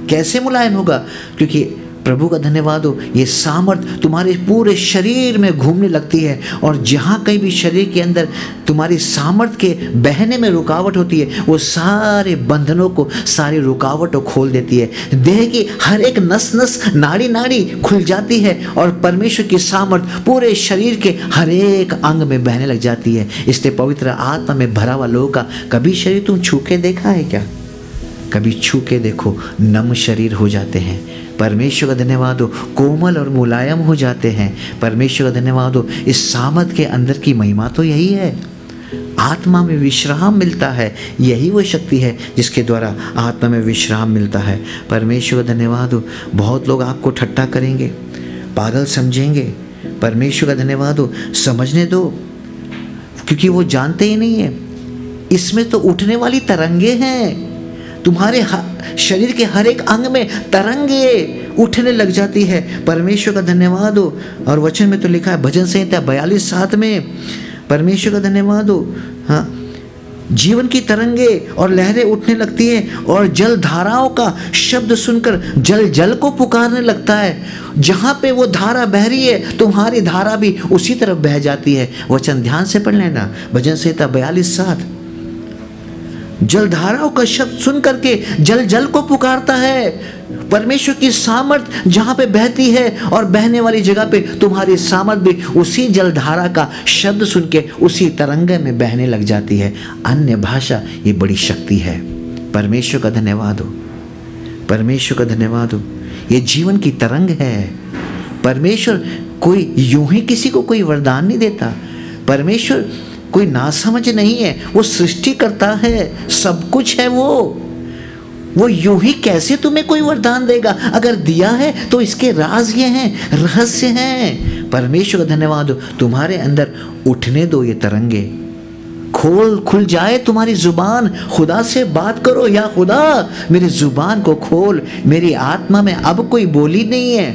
कैसे मुलायम होगा? क्योंकि प्रभु का धन्यवाद हो, ये सामर्थ्य तुम्हारे पूरे शरीर में घूमने लगती है। और जहाँ कहीं भी शरीर के अंदर तुम्हारी सामर्थ्य के बहने में रुकावट होती है, वो सारे बंधनों को, सारी रुकावटों खोल देती है। देह की हर एक नस नस, नाड़ी नाड़ी खुल जाती है और परमेश्वर की सामर्थ्य पूरे शरीर के हर एक अंग में बहने लग जाती है। इसलिए पवित्र आत्मा में भरा हुआ लोगों का कभी शरीर तुम छू के देखा है क्या? कभी छू के देखो, नम शरीर हो जाते हैं। परमेश्वर का धन्यवाद हो। कोमल और मुलायम हो जाते हैं। परमेश्वर का धन्यवाद हो। इस सामर्थ के अंदर की महिमा तो यही है। आत्मा में विश्राम मिलता है। यही वो शक्ति है जिसके द्वारा आत्मा में विश्राम मिलता है। परमेश्वर का धन्यवाद हो। बहुत लोग आपको ठट्टा करेंगे, पागल समझेंगे। परमेश्वर का धन्यवाद हो। समझने दो, क्योंकि वो जानते ही नहीं है इसमें तो उठने वाली तरंगे हैं। तुम्हारे शरीर के हर एक अंग में तरंगे उठने लग जाती है। परमेश्वर का धन्यवाद हो। और वचन में तो लिखा है, भजन संहिता 42:7 में, परमेश्वर का धन्यवाद हो। हाँ, जीवन की तरंगे और लहरें उठने लगती हैं और जल धाराओं का शब्द सुनकर जल जल को पुकारने लगता है। जहाँ पे वो धारा बह रही है, तुम्हारी धारा भी उसी तरफ बह जाती है। वचन ध्यान से पढ़ लेना, भजन संहिता 42:7। जलधाराओं का शब्द सुन करके जल जल को पुकारता है। परमेश्वर की सामर्थ जहाँ पे बहती है और बहने वाली जगह पे तुम्हारी सामर्थ भी उसी जलधारा का शब्द सुन के उसी तरंगे में बहने लग जाती है। अन्य भाषा ये बड़ी शक्ति है। परमेश्वर का धन्यवाद हो। परमेश्वर का धन्यवाद हो। ये जीवन की तरंग है। परमेश्वर कोई यूं ही किसी को कोई वरदान नहीं देता। परमेश्वर कोई नासमझ नहीं है, वो सृष्टि करता है, सब कुछ है वो यूं ही कैसे तुम्हें कोई वरदान देगा? अगर दिया है तो इसके राज ये हैं, रहस्य हैं। परमेश्वर का धन्यवाद हो, तुम्हारे अंदर उठने दो ये तरंगे, खुल जाए तुम्हारी जुबान, खुदा से बात करो, या खुदा मेरी जुबान को खोल, मेरी आत्मा में अब कोई बोली नहीं है,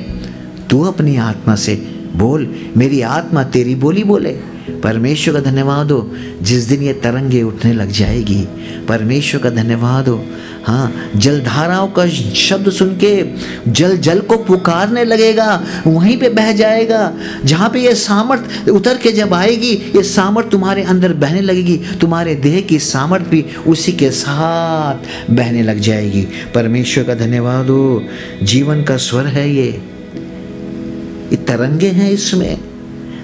तू अपनी आत्मा से बोल, मेरी आत्मा तेरी बोली बोले। परमेश्वर का धन्यवाद हो, जिस दिन ये तरंगे उठने लग जाएगी, परमेश्वर का धन्यवाद हो। हाँ, जलधाराओं का शब्द सुन के जल को पुकारने लगेगा, वहीं पे बह जाएगा। जहाँ पे ये सामर्थ उतर के जब आएगी, ये सामर्थ तुम्हारे अंदर बहने लगेगी, तुम्हारे देह की सामर्थ भी उसी के साथ बहने लग जाएगी। परमेश्वर का धन्यवाद हो, जीवन का स्वर है ये तरंगे हैं, इसमें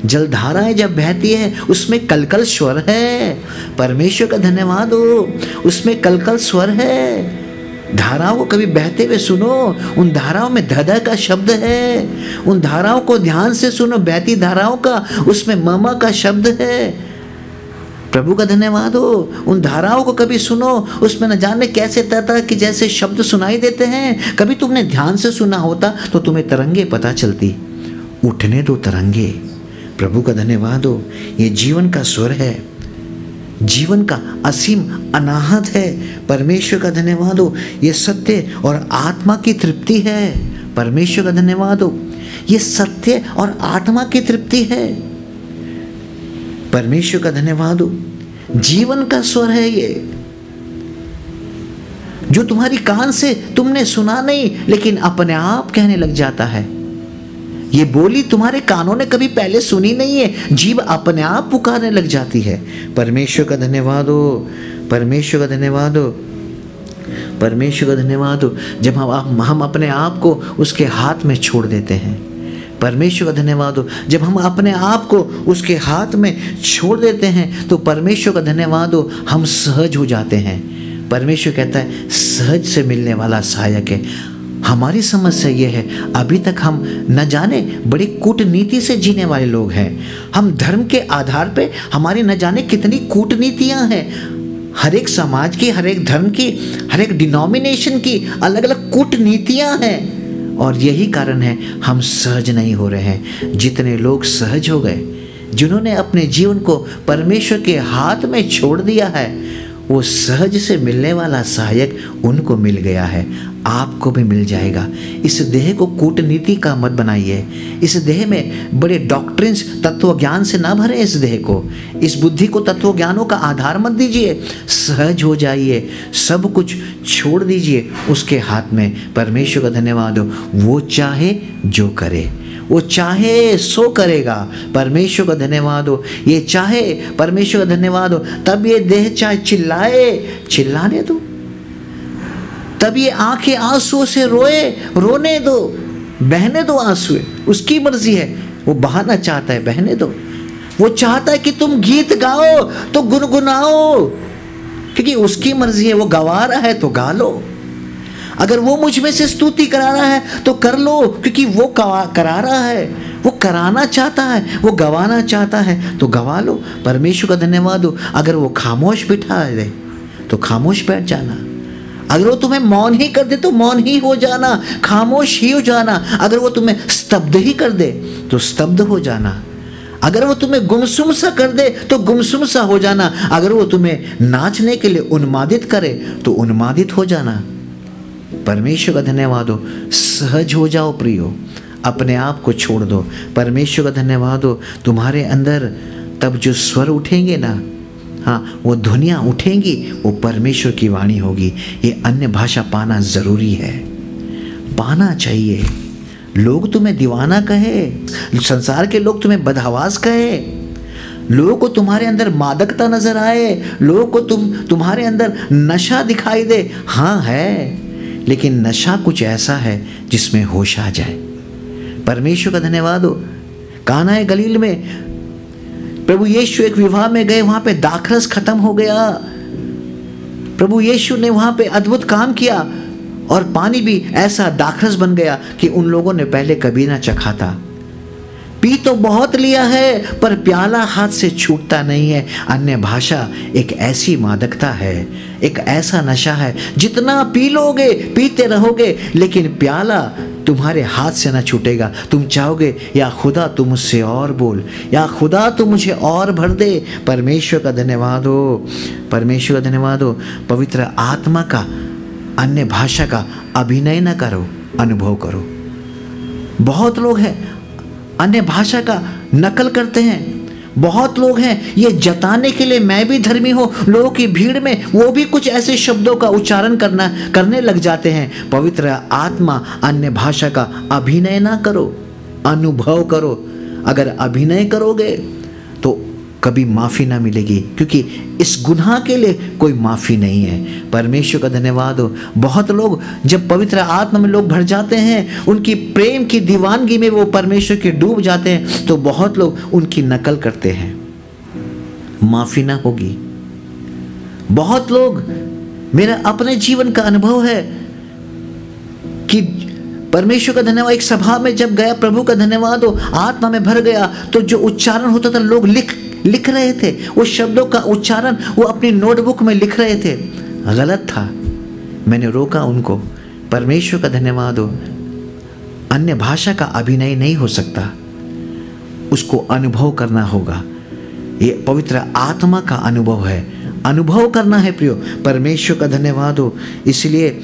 जलधाराएं जब बहती है उसमें कलकल स्वर है। परमेश्वर का धन्यवाद हो, उसमें कलकल स्वर है। धाराओं को कभी बहते हुए सुनो, उन धाराओं में धधा का शब्द है, उन धाराओं को ध्यान से सुनो, बहती धाराओं का, उसमें ममा का शब्द है। प्रभु का धन्यवाद हो, उन धाराओं को कभी सुनो, उसमें न जाने कैसे तरह की जैसे शब्द सुनाई देते हैं। कभी तुमने ध्यान से सुना होता तो तुम्हें तरंगे पता चलती। उठने दो तरंगे, प्रभु का धन्यवाद हो, ये जीवन का स्वर है, जीवन का असीम अनाहत है। परमेश्वर का धन्यवाद हो, ये सत्य और आत्मा की तृप्ति है। परमेश्वर का धन्यवाद हो, ये सत्य और आत्मा की तृप्ति है। परमेश्वर का धन्यवाद हो, जीवन का स्वर है ये, जो तुम्हारी कान से तुमने सुना नहीं लेकिन अपने आप कहने लग जाता है। ये बोली तुम्हारे कानों ने कभी पहले सुनी नहीं है, जीव अपने आप पुकारने लग जाती है। परमेश्वर का धन्यवाद हो, परमेश्वर का धन्यवाद हो, परमेश्वर का धन्यवाद हो, जब हम अपने आप को उसके हाथ में छोड़ देते हैं। परमेश्वर का धन्यवाद हो, जब हम अपने आप को उसके हाथ में छोड़ देते हैं तो परमेश्वर का धन्यवाद हो, हम सहज हो जाते हैं। परमेश्वर कहता है सहज से मिलने वाला सहायक है। हमारी समस्या ये है, अभी तक हम न जाने बड़ी कूटनीति से जीने वाले लोग हैं। हम धर्म के आधार पे हमारी न जाने कितनी कूटनीतियाँ हैं। हर एक समाज की, हर एक धर्म की, हर एक डिनोमिनेशन की अलग अलग कूटनीतियाँ हैं, और यही कारण है हम सहज नहीं हो रहे हैं। जितने लोग सहज हो गए, जिन्होंने अपने जीवन को परमेश्वर के हाथ में छोड़ दिया है, वो सहज से मिलने वाला सहायक उनको मिल गया है, आपको भी मिल जाएगा। इस देह को कूटनीति का मत बनाइए। इस देह में बड़े डॉक्ट्रिन्स, तत्व ज्ञान से ना भरें इस देह को। इस बुद्धि को तत्व ज्ञानों का आधार मत दीजिए। सहज हो जाइए, सब कुछ छोड़ दीजिए उसके हाथ में। परमेश्वर का धन्यवाद हो, वो चाहे जो करे, वो चाहे सो करेगा। परमेश्वर का धन्यवाद हो, ये चाहे, परमेश्वर का धन्यवाद हो, तब ये देह चाहे चिल्लाए, चिल्लाने दो। तब ये आंखें आंसुओं से रोने दो, बहने दो आंसू, उसकी मर्जी है। वो बहाना चाहता है, बहने दो। वो चाहता है कि तुम गीत गाओ तो गुनगुनाओ, क्योंकि उसकी मर्जी है। वो गवा रहा है तो गा लो। अगर वो मुझ में से स्तुति करा रहा है तो कर लो, क्योंकि वो करा रहा है, वो कराना चाहता है, वो गवाना चाहता है तो गवा लो। परमेश्वर का धन्यवाद हो, अगर वो खामोश बिठा दे तो खामोश बैठ जाना। अगर वो तुम्हें मौन ही कर दे तो मौन ही हो जाना, खामोश ही हो जाना। अगर वो तुम्हें स्तब्ध ही कर दे तो स्तब्ध हो जाना। अगर वो तुम्हें गुमसुम सा कर दे तो गुमसुम सा हो जाना। अगर वो तुम्हें नाचने के लिए उन्मादित करे तो उन्मादित हो जाना। परमेश्वर का धन्यवाद हो, सहज हो जाओ प्रियो, अपने आप को छोड़ दो। परमेश्वर का धन्यवाद हो, तुम्हारे अंदर तब जो स्वर उठेंगे ना, हाँ, वो ध्वनियाँ उठेंगी, वो परमेश्वर की वाणी होगी। ये अन्य भाषा पाना ज़रूरी है, पाना चाहिए। लोग तुम्हें दीवाना कहे, संसार के लोग तुम्हें बदहवास कहे, लोगों को तुम्हारे अंदर मादकता नजर आए, लोगों को तुम्हारे अंदर नशा दिखाई दे, हाँ है, लेकिन नशा कुछ ऐसा है जिसमें होश आ जाए। परमेश्वर का धन्यवाद हो, काना गलील में प्रभु यीशु एक विवाह में गए, वहां पे दाखरस खत्म हो गया। प्रभु यीशु ने वहां पे अद्भुत काम किया और पानी भी ऐसा दाखरस बन गया कि उन लोगों ने पहले कभी ना चखा था। पी तो बहुत लिया है पर प्याला हाथ से छूटता नहीं है। अन्य भाषा एक ऐसी मादकता है, एक ऐसा नशा है, जितना पी लोगे, पीते रहोगे, लेकिन प्याला तुम्हारे हाथ से ना छूटेगा। तुम चाहोगे या खुदा तू मुझसे और बोल, या खुदा तू मुझे और भर दे। परमेश्वर का धन्यवाद हो, परमेश्वर का धन्यवाद हो। पवित्र आत्मा का अन्य भाषा का अभिनय न करो, अनुभव करो। बहुत लोग हैं अन्य भाषा का नकल करते हैं। बहुत लोग हैं ये जताने के लिए मैं भी धर्मी हूँ, लोगों की भीड़ में वो भी कुछ ऐसे शब्दों का उच्चारण करने लग जाते हैं। पवित्र आत्मा अन्य भाषा का अभिनय ना करो, अनुभव करो। अगर अभिनय करोगे तो कभी माफ़ी ना मिलेगी, क्योंकि इस गुनाह के लिए कोई माफ़ी नहीं है। परमेश्वर का धन्यवाद हो। बहुत लोग जब पवित्र आत्मा में लोग भर जाते हैं, उनकी प्रेम की दीवानगी में वो परमेश्वर के डूब जाते हैं, तो बहुत लोग उनकी नकल करते हैं। माफ़ी ना होगी। बहुत लोग, मेरा अपने जीवन का अनुभव है कि परमेश्वर का धन्यवाद, एक सभा में जब गया, प्रभु का धन्यवाद हो, आत्मा में भर गया, तो जो उच्चारण होता था लोग लिख रहे थे, वो शब्दों का उच्चारण वो अपनी नोटबुक में लिख रहे थे, गलत था। मैंने रोका उनको। परमेश्वर का धन्यवाद हो। अन्य भाषा का अभिनय नहीं हो सकता, उसको अनुभव करना होगा। ये पवित्र आत्मा का अनुभव है, अनुभव करना है प्रियो। परमेश्वर का धन्यवाद हो। इसलिए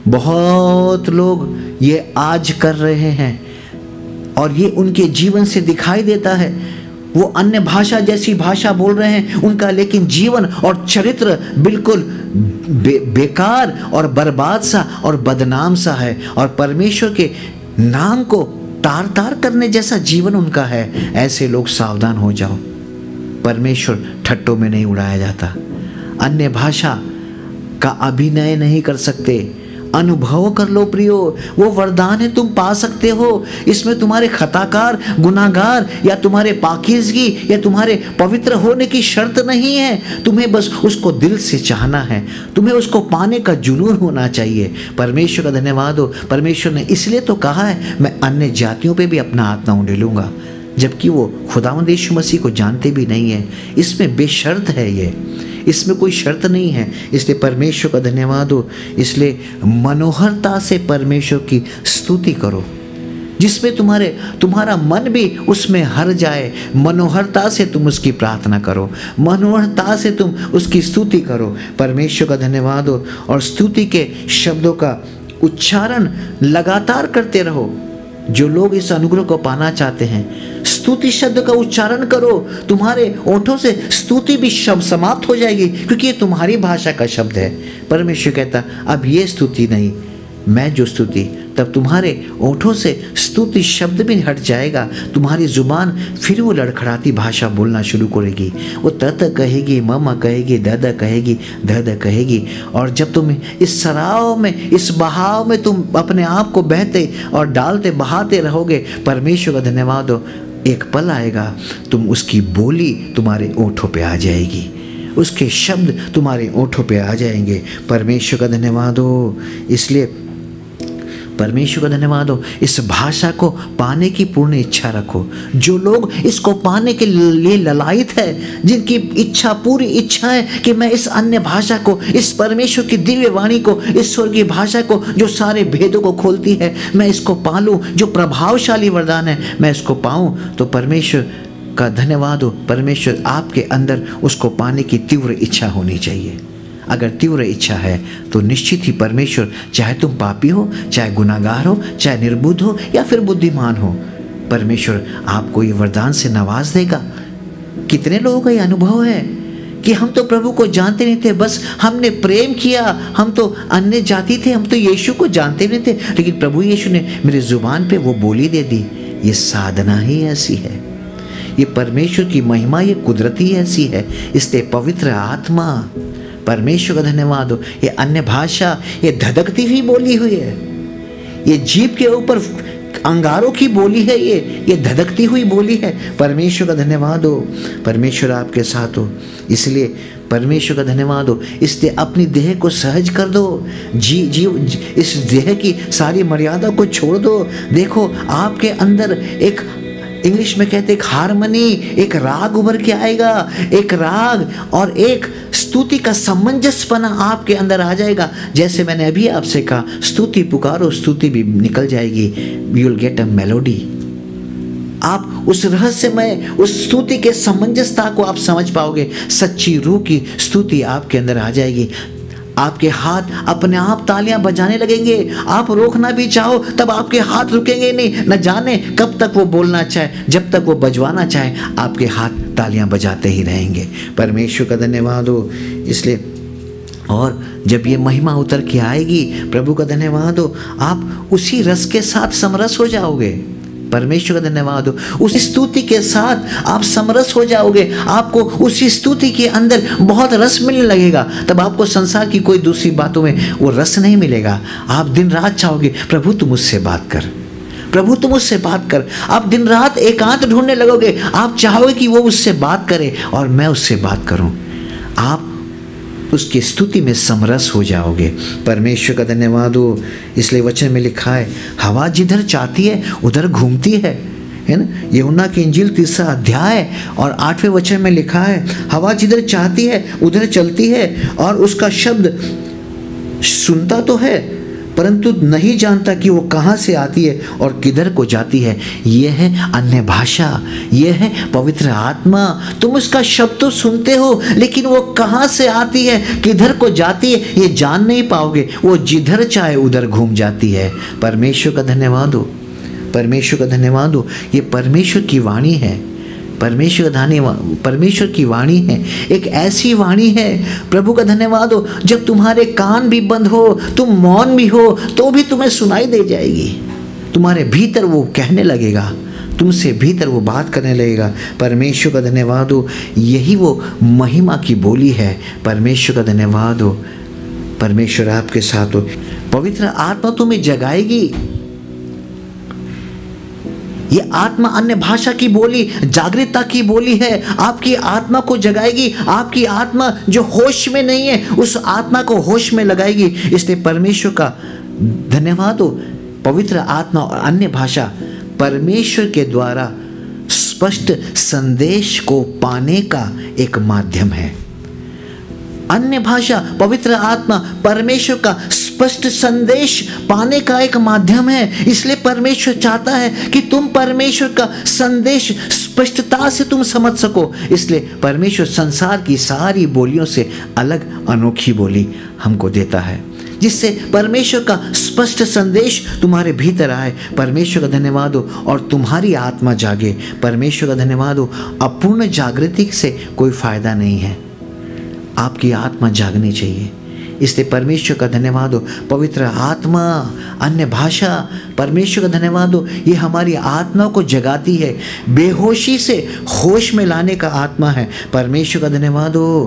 बहुत लोग ये आज कर रहे हैं और ये उनके जीवन से दिखाई देता है। वो अन्य भाषा जैसी भाषा बोल रहे हैं उनका, लेकिन जीवन और चरित्र बिल्कुल बेकार और बर्बाद सा और बदनाम सा है, और परमेश्वर के नाम को तार तार करने जैसा जीवन उनका है। ऐसे लोग सावधान हो जाओ। परमेश्वर ठट्टों में नहीं उड़ाया जाता। अन्य भाषा का अभिनय नहीं कर सकते, अनुभव कर लो प्रियो। वो वरदान है, तुम पा सकते हो। इसमें तुम्हारे खताकार, गुनाहगार या तुम्हारे पाकीज़गी या तुम्हारे पवित्र होने की शर्त नहीं है। तुम्हें बस उसको दिल से चाहना है, तुम्हें उसको पाने का जुनून होना चाहिए। परमेश्वर का धन्यवाद हो। परमेश्वर ने इसलिए तो कहा है, मैं अन्य जातियों पे भी अपना आत्मा उंडेलूंगा, जबकि वो खुदावंद यीशु मसीह को जानते भी नहीं है। इसमें बेशर्त है, ये इसमें कोई शर्त नहीं है। इसलिए परमेश्वर का धन्यवाद हो। इसलिए मनोहरता से परमेश्वर की स्तुति करो, जिसमें तुम्हारा मन भी उसमें हर जाए। मनोहरता से तुम उसकी प्रार्थना करो, मनोहरता से तुम उसकी स्तुति करो। परमेश्वर का धन्यवाद हो। और स्तुति के शब्दों का उच्चारण लगातार करते रहो। जो लोग इस अनुग्रह को पाना चाहते हैं, स्तुति शब्द का उच्चारण करो। तुम्हारे ओठों से स्तुति भी शब्द समाप्त हो जाएगी, क्योंकि ये तुम्हारी भाषा का शब्द है। परमेश्वर कहता, अब ये स्तुति नहीं, मैं जो स्तुति, तब तुम्हारे ओठों से स्तुति शब्द भी हट जाएगा। तुम्हारी जुबान फिर वो लड़खड़ाती भाषा बोलना शुरू करेगी। वो तत कहेगी, मम कहेगी, दद कहेगी, धद कहेगी। और जब तुम इस सराव में, इस बहाव में तुम अपने आप को बहते और डालते बहाते रहोगे, परमेश्वर का धन्यवाद हो, एक पल आएगा तुम उसकी बोली तुम्हारे ओठों पे आ जाएगी, उसके शब्द तुम्हारे ओठों पे आ जाएंगे। परमेश्वर का धन्यवाद हो। इसलिए परमेश्वर का धन्यवाद हो। इस भाषा को पाने की पूर्ण इच्छा रखो। जो लोग इसको पाने के लिए ललायित है, जिनकी इच्छा, पूरी इच्छा है कि मैं इस अन्य भाषा को, इस परमेश्वर की दिव्य वाणी को, इस स्वर्गीय भाषा को जो सारे भेदों को खोलती है, मैं इसको पालूं, जो प्रभावशाली वरदान है मैं इसको पाऊं, तो परमेश्वर का धन्यवाद हो। परमेश्वर आपके अंदर उसको पाने की तीव्र इच्छा होनी चाहिए। अगर तीव्र इच्छा है तो निश्चित ही परमेश्वर, चाहे तुम पापी हो, चाहे गुनाहगार हो, चाहे निर्बुद्ध हो या फिर बुद्धिमान हो, परमेश्वर आपको ये वरदान से नवाज देगा। कितने लोगों का ये अनुभव है कि हम तो प्रभु को जानते नहीं थे, बस हमने प्रेम किया, हम तो अन्य जाति थे, हम तो यीशु को जानते नहीं थे, लेकिन प्रभु यीशु ने मेरी जुबान पे वो बोली दे दी। ये साधना ही ऐसी है, ये परमेश्वर की महिमा, ये कुदरती ऐसी है। इसलिए पवित्र आत्मा, परमेश्वर का धन्यवाद हो। ये अन्य भाषा, ये धधकती हुई बोली हुई है, ये जीभ के ऊपर अंगारों की बोली है, ये धधकती हुई बोली है। परमेश्वर का धन्यवाद हो। परमेश्वर आपके साथ हो। इसलिए परमेश्वर का धन्यवाद हो। इसलिए अपनी देह को सहज कर दो। इस देह की सारी मर्यादा को छोड़ दो। देखो आपके अंदर एक इंग्लिश में कहते एक हारमनी, एक राग उभर के आएगा, एक राग और एक स्तुति का सामंजस्यपना आपके अंदर आ जाएगा। जैसे मैंने अभी आपसे कहा, स्तुति पुकारो, स्तुति भी निकल जाएगी। You will get a melody. आप उस रहस्यमय, उस स्तुति के सामंजस्यता को आप समझ पाओगे। सच्ची रूह की स्तुति आपके अंदर आ जाएगी। आपके हाथ अपने आप तालियां बजाने लगेंगे। आप रोकना भी चाहो तब आपके हाथ रुकेंगे नहीं। न जाने कब तक वो बोलना चाहे, जब तक वो बजवाना चाहे आपके हाथ तालियां बजाते ही रहेंगे। परमेश्वर का धन्यवाद हो। इसलिए और जब ये महिमा उतर के आएगी, प्रभु का धन्यवाद हो, आप उसी रस के साथ समरस हो जाओगे। परमेश्वर का धन्यवाद हो। उस स्तुति के साथ आप समरस हो जाओगे। आपको उसी स्तुति के अंदर बहुत रस मिलने लगेगा। तब आपको संसार की कोई दूसरी बातों में वो रस नहीं मिलेगा। आप दिन रात चाहोगे, प्रभु तू मुझसे बात कर, प्रभु तू मुझसे बात कर। आप दिन रात एकांत ढूंढने लगोगे। आप चाहोगे कि वो उससे बात करे और मैं उससे बात करूं। आप उसकी स्तुति में समरस हो जाओगे। परमेश्वर का धन्यवाद हो। इसलिए वचन में लिखा है, हवा जिधर चाहती है उधर घूमती है ना। यूहन्ना की इंजील 3 अध्याय और 8वें वचन में लिखा है, हवा जिधर चाहती है उधर चलती है और उसका शब्द सुनता तो है परंतु नहीं जानता कि वो कहाँ से आती है और किधर को जाती है। यह है अन्य भाषा, यह है पवित्र आत्मा। तुम उसका शब्द तो सुनते हो, लेकिन वो कहाँ से आती है, किधर को जाती है, ये जान नहीं पाओगे। वो जिधर चाहे उधर घूम जाती है। परमेश्वर का धन्यवाद हो, परमेश्वर का धन्यवाद हो। ये परमेश्वर की वाणी है, परमेश्वर की वाणी है। एक ऐसी वाणी है, प्रभु का धन्यवाद हो, जब तुम्हारे कान भी बंद हो, तुम मौन भी हो, तो भी तुम्हें सुनाई दे जाएगी। तुम्हारे भीतर वो कहने लगेगा, तुमसे भीतर वो बात करने लगेगा। परमेश्वर का धन्यवाद हो। यही वो महिमा की बोली है। परमेश्वर का धन्यवाद हो। परमेश्वर आपके साथ हो। पवित्र आत्मा तुम्हें जगाएगी। ये आत्मा अन्य भाषा की बोली, जागृतता की बोली है। आपकी आत्मा को जगाएगी। आपकी आत्मा जो होश में नहीं है, उस आत्मा को होश में लगाएगी। इसलिए परमेश्वर का धन्यवाद हो। पवित्र आत्मा और अन्य भाषा परमेश्वर के द्वारा स्पष्ट संदेश को पाने का एक माध्यम है। अन्य भाषा, पवित्र आत्मा परमेश्वर का स्पष्ट संदेश पाने का एक माध्यम है। इसलिए परमेश्वर चाहता है कि तुम परमेश्वर का संदेश स्पष्टता से तुम समझ सको। इसलिए परमेश्वर संसार की सारी बोलियों से अलग अनोखी बोली हमको देता है, जिससे परमेश्वर का स्पष्ट संदेश तुम्हारे भीतर आए। परमेश्वर का धन्यवाद हो और तुम्हारी आत्मा जागे। परमेश्वर का धन्यवाद हो। अपूर्ण जागृति से कोई फायदा नहीं है, आपकी आत्मा जागनी चाहिए। इसलिए परमेश्वर का धन्यवाद हो। पवित्र आत्मा, अन्य भाषा, परमेश्वर का धन्यवाद हो। ये हमारी आत्मा को जगाती है, बेहोशी से होश में लाने का आत्मा है। परमेश्वर का धन्यवाद हो,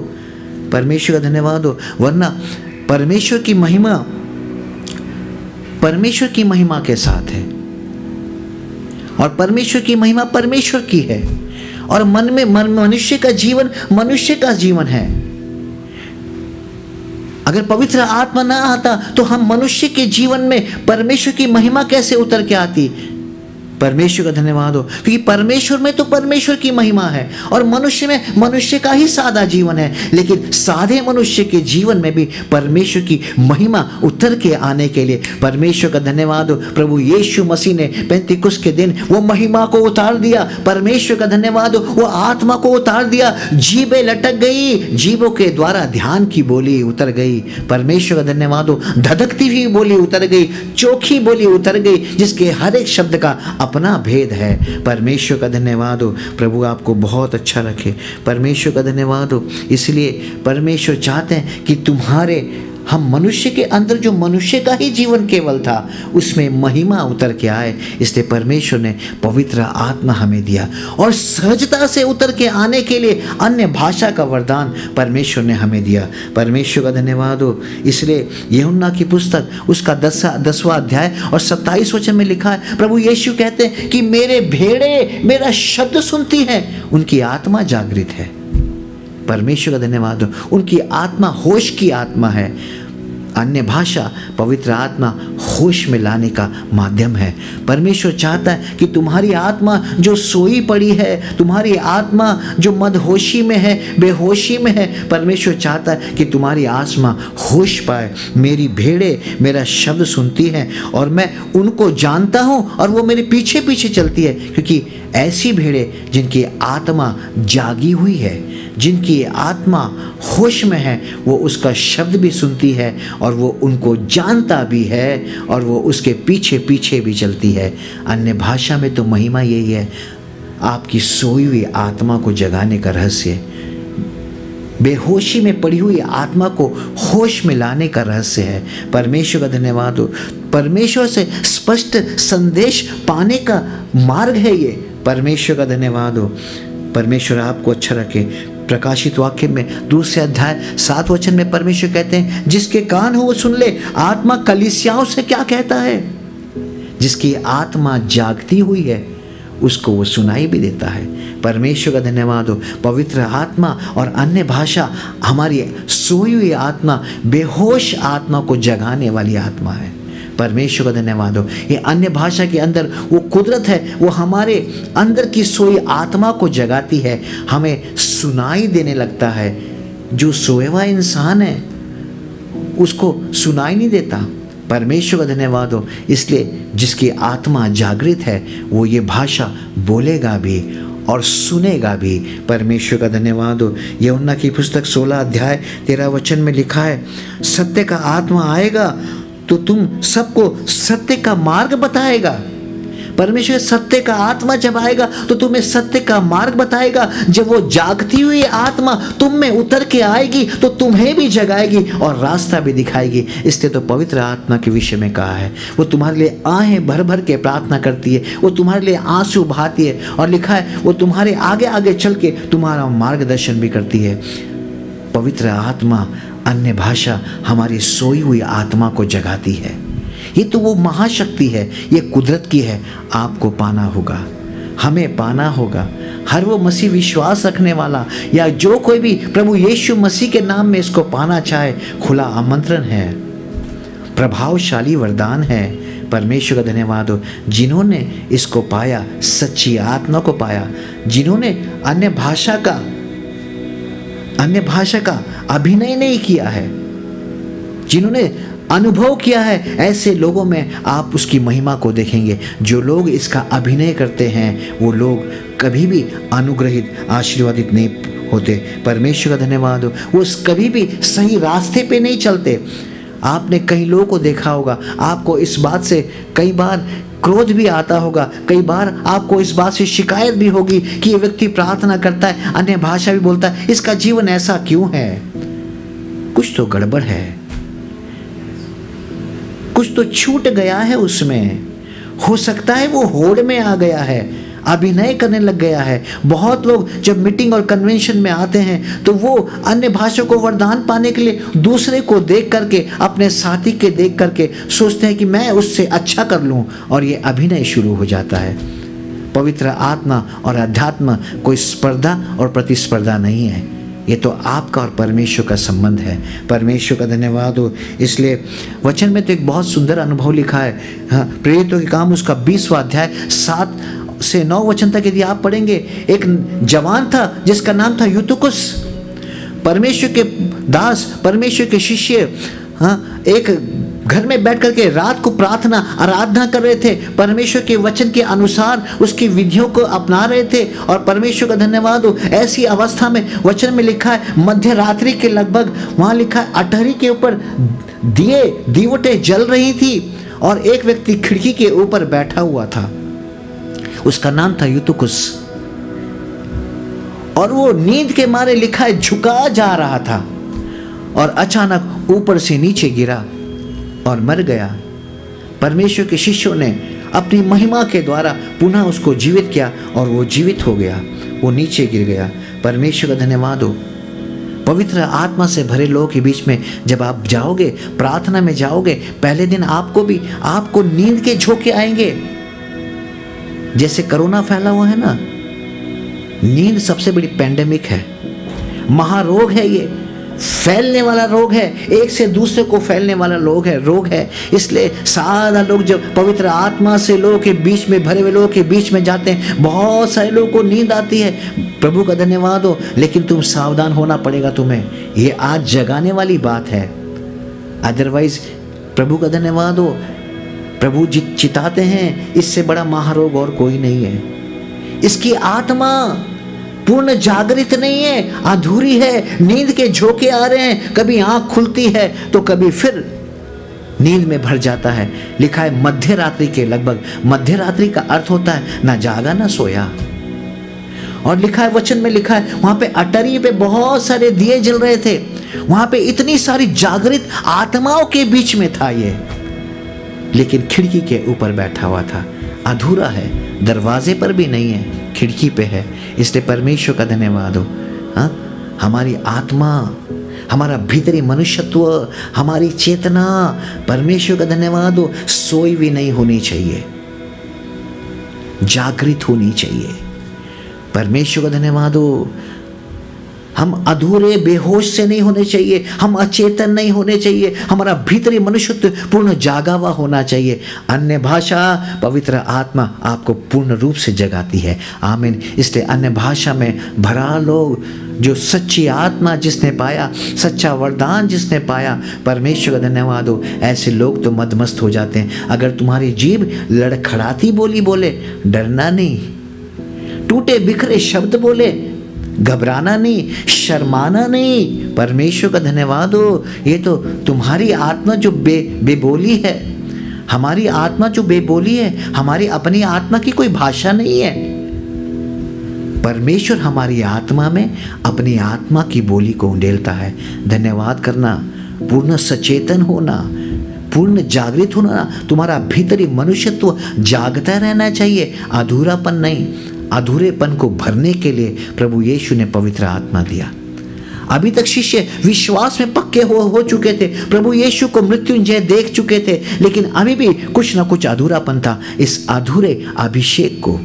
परमेश्वर का धन्यवाद हो। वरना परमेश्वर की महिमा परमेश्वर की महिमा के साथ है और परमेश्वर की महिमा परमेश्वर की है और मन में मनुष्य का जीवन मनुष्य का जीवन है। अगर पवित्र आत्मा ना आता तो हम मनुष्य के जीवन में परमेश्वर की महिमा कैसे उतर के आती। परमेश्वर का धन्यवाद हो, क्योंकि परमेश्वर में तो परमेश्वर की महिमा है और मनुष्य में मनुष्य का ही सादा जीवन है। लेकिन सादे मनुष्य के जीवन में भी परमेश्वर की महिमा उतर के आने के लिए परमेश्वर का धन्यवाद हो। प्रभु यीशु मसीह ने पेंतिकुस्त के दिन वो महिमा को उतार दिया। परमेश्वर का धन्यवाद हो। वो आत्मा को उतार दिया। जीभें लटक गई, जीभों के द्वारा ध्यान की बोली उतर गई। परमेश्वर का धन्यवाद हो। धधकती हुई बोली उतर गई, चोखी बोली उतर गई, जिसके हर एक शब्द का अपना भेद है। परमेश्वर का धन्यवाद हो। प्रभु आपको बहुत अच्छा रखे। परमेश्वर का धन्यवाद हो। इसलिए परमेश्वर चाहते हैं कि तुम्हारे हम मनुष्य के अंदर जो मनुष्य का ही जीवन केवल था उसमें महिमा उतर के आए। इसलिए परमेश्वर ने पवित्र आत्मा हमें दिया और सहजता से उतर के आने के लिए अन्य भाषा का वरदान परमेश्वर ने हमें दिया। परमेश्वर का धन्यवाद हो। इसलिए यूहन्ना की पुस्तक उसका 10वां अध्याय और 27 वचन में लिखा है, प्रभु यीशु कहते हैं कि मेरे भेड़े मेरा शब्द सुनती हैं, उनकी आत्मा जागृत है। परमेश्वर का धन्यवाद हो। उनकी आत्मा होश की आत्मा है। अन्य भाषा पवित्र आत्मा होश में लाने का माध्यम है। परमेश्वर चाहता है कि तुम्हारी आत्मा जो सोई पड़ी है, तुम्हारी आत्मा जो मदहोशी में है, बेहोशी में है, परमेश्वर चाहता है कि तुम्हारी आत्मा होश पाए। मेरी भेड़ें मेरा शब्द सुनती हैं और मैं उनको जानता हूँ और वो मेरे पीछे पीछे चलती है, क्योंकि ऐसी भेड़ें जिनकी आत्मा जागी हुई है, जिनकी आत्मा होश में है, वो उसका शब्द भी सुनती है और वो उनको जानता भी है और वो उसके पीछे पीछे भी चलती है। अन्य भाषा में तो महिमा यही है, आपकी सोई हुई आत्मा को जगाने का रहस्य, बेहोशी में पड़ी हुई आत्मा को होश में लाने का रहस्य है। परमेश्वर का धन्यवाद हो। परमेश्वर से स्पष्ट संदेश पाने का मार्ग है ये। परमेश्वर का धन्यवाद हो। परमेश्वर आपको अच्छा रखे। प्रकाशित वाक्य में 2 अध्याय 7 वचन में परमेश्वर कहते हैं, जिसके कान हो वो सुन ले, आत्मा कलीसियाओं से क्या कहता है। जिसकी आत्मा जागती हुई है उसको वो सुनाई भी देता है। परमेश्वर का धन्यवाद हो। पवित्र आत्मा और अन्य भाषा हमारी सोई हुई आत्मा, बेहोश आत्मा को जगाने वाली आत्मा है। परमेश्वर का धन्यवाद हो। ये अन्य भाषा के अंदर वो कुदरत है, वो हमारे अंदर की सोई आत्मा को जगाती है, हमें सुनाई देने लगता है। जो सोया हुआ इंसान है उसको सुनाई नहीं देता। परमेश्वर का धन्यवाद हो। इसलिए जिसकी आत्मा जागृत है वो ये भाषा बोलेगा भी और सुनेगा भी। परमेश्वर का धन्यवाद हो। यूहन्ना की पुस्तक 16 अध्याय 13 वचन में लिखा है, सत्य का आत्मा आएगा तो तुम सबको सत्य का मार्ग बताएगा। परमेश्वर सत्य का आत्मा जब आएगा तो तुम्हें सत्य का मार्ग बताएगा। जब वो जागती हुई आत्मा तुम में उतर के आएगी तो तुम्हें भी जगाएगी और रास्ता भी दिखाएगी। इसलिए तो पवित्र आत्मा के विषय में कहा है, वो तुम्हारे लिए आहें भर भर के प्रार्थना करती है, वो तुम्हारे लिए आंसू बहाती है, और लिखा है वो तुम्हारे आगे आगे चल के तुम्हारा मार्गदर्शन भी करती है। पवित्र आत्मा, अन्य भाषा हमारी सोई हुई आत्मा को जगाती है। ये तो वो महाशक्ति है, ये कुदरत की है। आपको पाना होगा, हमें पाना होगा। हर वो मसीह विश्वास रखने वाला या जो कोई भी प्रभु यीशु मसीह के नाम में इसको पाना चाहे, खुला आमंत्रण है, प्रभावशाली वरदान है। परमेश्वर का धन्यवाद हो। जिन्होंने इसको पाया, सच्ची आत्मा को पाया, जिन्होंने अन्य भाषा का अभिनय नहीं किया है, जिन्होंने अनुभव किया है, ऐसे लोगों में आप उसकी महिमा को देखेंगे। जो लोग इसका अभिनय करते हैं वो लोग कभी भी अनुग्रहित, आशीर्वादित नहीं होते। परमेश्वर का धन्यवाद हो। वो कभी भी सही रास्ते पे नहीं चलते। आपने कई लोगों को देखा होगा, आपको इस बात से कई बार क्रोध भी आता होगा, कई बार आपको इस बात से शिकायत भी होगी कि ये व्यक्ति प्रार्थना करता है, अन्य भाषा भी बोलता है, इसका जीवन ऐसा क्यों है। कुछ तो गड़बड़ है, कुछ तो छूट गया है उसमें। हो सकता है वो होड़ में आ गया है, अभिनय करने लग गया है। बहुत लोग जब मीटिंग और कन्वेंशन में आते हैं तो वो अन्य भाषा को वरदान पाने के लिए दूसरे को देख करके, अपने साथी के देख करके सोचते हैं कि मैं उससे अच्छा कर लूं, और ये अभिनय शुरू हो जाता है। पवित्र आत्मा और अध्यात्म कोई स्पर्धा और प्रतिस्पर्धा नहीं है, ये तो आपका और परमेश्वर का संबंध है। परमेश्वर का धन्यवाद हो। इसलिए वचन में तो एक बहुत सुंदर अनुभव लिखा है। प्रेरितों के काम उसका 20वां अध्याय 7 से 9 वचन तक यदि आप पढ़ेंगे, एक जवान था जिसका नाम था यूतुकुस। परमेश्वर के दास, परमेश्वर के शिष्य एक घर में बैठ करके रात को प्रार्थना आराधना कर रहे थे, परमेश्वर के वचन के अनुसार उसकी विधियों को अपना रहे थे। और परमेश्वर का धन्यवाद हो, ऐसी अवस्था में वचन में लिखा है मध्य रात्रि के लगभग, वहाँ लिखा है अटहरी के ऊपर दीवटें जल रही थी और एक व्यक्ति खिड़की के ऊपर बैठा हुआ था, उसका नाम था यूतुकुस। और वो नींद के मारे लिखा है झुका जा रहा था और अचानक ऊपर से नीचे गिरा और मर गया। परमेश्वर के शिष्यों ने अपनी महिमा के द्वारा पुनः उसको जीवित किया और वो जीवित हो गया, वो नीचे गिर गया। परमेश्वर का धन्यवाद हो। पवित्र आत्मा से भरे लोगों के बीच में जब आप जाओगे, प्रार्थना में जाओगे, पहले दिन आपको नींद के झोंके आएंगे। जैसे कोरोना फैला हुआ है ना, नींद सबसे बड़ी पैंडेमिक है, महारोग है ये। फैलने वाला रोग है, एक से दूसरे को फैलने वाला रोग है। इसलिए सारा लोग जब पवित्र आत्मा से लोगों के बीच में, भरे हुए लोगों के बीच में जाते हैं, बहुत सारे लोगों को नींद आती है। प्रभु का धन्यवाद हो, लेकिन तुम सावधान होना पड़ेगा तुम्हें। ये आज जगाने वाली बात है, अदरवाइज प्रभु का धन्यवाद हो, प्रभु चिताते हैं, इससे बड़ा महारोग और कोई नहीं है। इसकी आत्मा पूर्ण जागृत नहीं है, अधूरी है, नींद के झोंके आ रहे हैं, कभी आंख खुलती है तो कभी फिर नींद में भर जाता है। लिखा है मध्य रात्रि के लगभग, मध्य रात्रि का अर्थ होता है ना जागा ना सोया। और लिखा है, वचन में लिखा है, वहां पे अटरी पे बहुत सारे दिए जल रहे थे, वहां पे इतनी सारी जागृत आत्माओं के बीच में था ये, लेकिन खिड़की के ऊपर बैठा हुआ था, अधूरा है, दरवाजे पर भी नहीं है, खिड़की पे है। इसलिए परमेश्वर का धन्यवाद हो। हाँ, हमारी आत्मा, हमारा भीतरी मनुष्यत्व, हमारी चेतना, परमेश्वर का धन्यवाद हो, सोई भी नहीं होनी चाहिए, जागृत होनी चाहिए। परमेश्वर का धन्यवाद हो। हम अधूरे बेहोश से नहीं होने चाहिए, हम अचेतन नहीं होने चाहिए, हमारा भीतरी मनुष्यत्व पूर्ण जागा हुआ होना चाहिए। अन्य भाषा, पवित्र आत्मा आपको पूर्ण रूप से जगाती है। आमीन। इसलिए अन्य भाषा में भरा लोग, जो सच्ची आत्मा जिसने पाया, सच्चा वरदान जिसने पाया, परमेश्वर का धन्यवाद हो, ऐसे लोग तो मदमस्त हो जाते हैं। अगर तुम्हारी जीभ लड़खड़ाती बोली बोले, डरना नहीं, टूटे बिखरे शब्द बोले, घबराना नहीं, शर्माना नहीं। परमेश्वर का धन्यवाद हो। ये तो तुम्हारी आत्मा जो बेबोली है, हमारी आत्मा जो बेबोली है, हमारी अपनी आत्मा की कोई भाषा नहीं है। परमेश्वर हमारी आत्मा में अपनी आत्मा की बोली को उंडेलता है। धन्यवाद करना, पूर्ण सचेतन होना, पूर्ण जागृत होना। तुम्हारा भीतरी मनुष्यत्व जागता रहना चाहिए, अधूरापन नहीं। अधूरेपन को भरने के लिए प्रभु यीशु ने पवित्र आत्मा दिया। अभी तक शिष्य विश्वास में पक्के हो चुके थे, प्रभु यीशु को मृत्युंजय देख चुके थे, लेकिन अभी भी कुछ ना कुछ अधूरापन था। इस अधूरे अभिषेक को,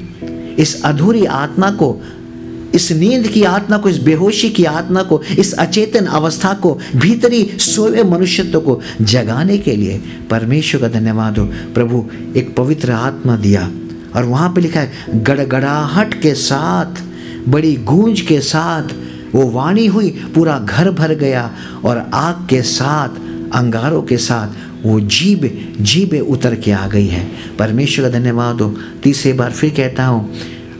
इस अधूरी आत्मा को, इस नींद की आत्मा को, इस बेहोशी की आत्मा को, इस अचेतन अवस्था को, भीतरी सोए मनुष्यत्व को जगाने के लिए परमेश्वर का धन्यवाद हो, प्रभु एक पवित्र आत्मा दिया। और वहाँ पे लिखा है, गड़गड़ाहट के साथ, बड़ी गूंज के साथ वो वाणी हुई, पूरा घर भर गया, और आग के साथ, अंगारों के साथ वो जीबे उतर के आ गई है। परमेश्वर का धन्यवाद हो। तीसरी बार फिर कहता हूँ,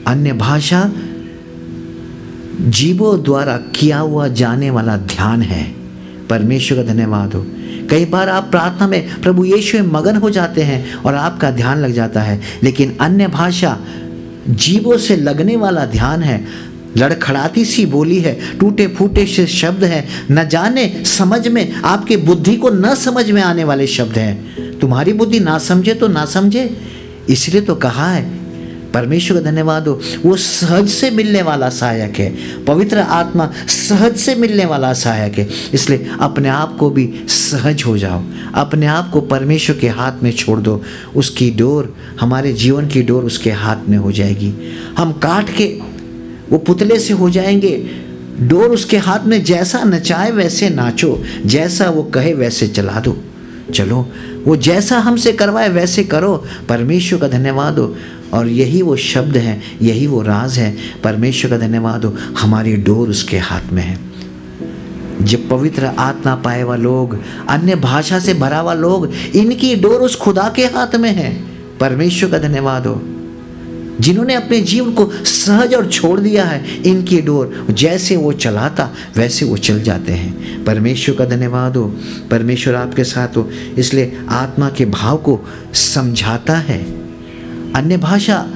अन्य भाषा जीवों द्वारा किया हुआ जाने वाला ध्यान है। परमेश्वर का धन्यवाद हो। कई बार आप प्रार्थना में प्रभु यीशु में मगन हो जाते हैं और आपका ध्यान लग जाता है, लेकिन अन्य भाषा जीवों से लगने वाला ध्यान है, लड़खड़ाती सी बोली है, टूटे फूटे से शब्द हैं, न जाने समझ में, आपके बुद्धि को न समझ में आने वाले शब्द हैं। तुम्हारी बुद्धि ना समझे तो ना समझे, इसलिए तो कहा है, परमेश्वर का धन्यवाद हो, वो सहज से मिलने वाला सहायक है। पवित्र आत्मा सहज से मिलने वाला सहायक है। इसलिए अपने आप को भी सहज हो जाओ, अपने आप को परमेश्वर के हाथ में छोड़ दो। उसकी डोर, हमारे जीवन की डोर उसके हाथ में हो जाएगी। हम काट के वो पुतले से हो जाएंगे, डोर उसके हाथ में। जैसा नचाए वैसे नाचो, जैसा वो कहे वैसे चला दो, चलो, वो जैसा हमसे करवाए वैसे करो। परमेश्वर का धन्यवाद हो। और यही वो शब्द हैं, यही वो राज है। परमेश्वर का धन्यवाद हो, हमारी डोर उसके हाथ में है। जब पवित्र आत्मा पाए हुआ लोग, अन्य भाषा से भरा हुआ लोग, इनकी डोर उस खुदा के हाथ में है। परमेश्वर का धन्यवाद हो। जिन्होंने अपने जीवन को सहज और छोड़ दिया है, इनकी डोर जैसे वो चलाता वैसे वो चल जाते हैं। परमेश्वर का धन्यवाद हो। परमेश्वर आपके साथ हो। इसलिए आत्मा के भाव को समझाता है, अन्य भाषा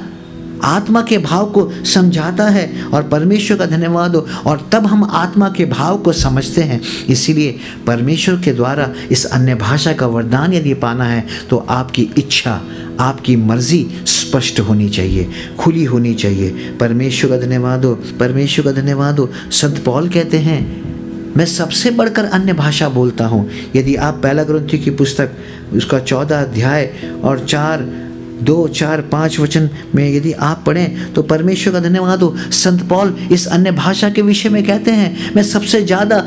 आत्मा के भाव को समझाता है। और परमेश्वर का धन्यवाद हो। और तब हम आत्मा के भाव को समझते हैं। इसीलिए परमेश्वर के द्वारा इस अन्य भाषा का वरदान यदि पाना है तो आपकी इच्छा, आपकी मर्जी स्पष्ट होनी चाहिए, खुली होनी चाहिए। परमेश्वर का धन्यवाद हो। परमेश्वर का धन्यवाद हो। संत पौल कहते हैं, मैं सबसे बढ़कर अन्य भाषा बोलता हूँ। यदि आप पहला कुरिन्थियों की पुस्तक उसका 14 अध्याय और 2, 4, 5 वचन में यदि आप पढ़ें तो परमेश्वर का धन्यवाद हो, संत पौल इस अन्य भाषा के विषय में कहते हैं, मैं सबसे ज़्यादा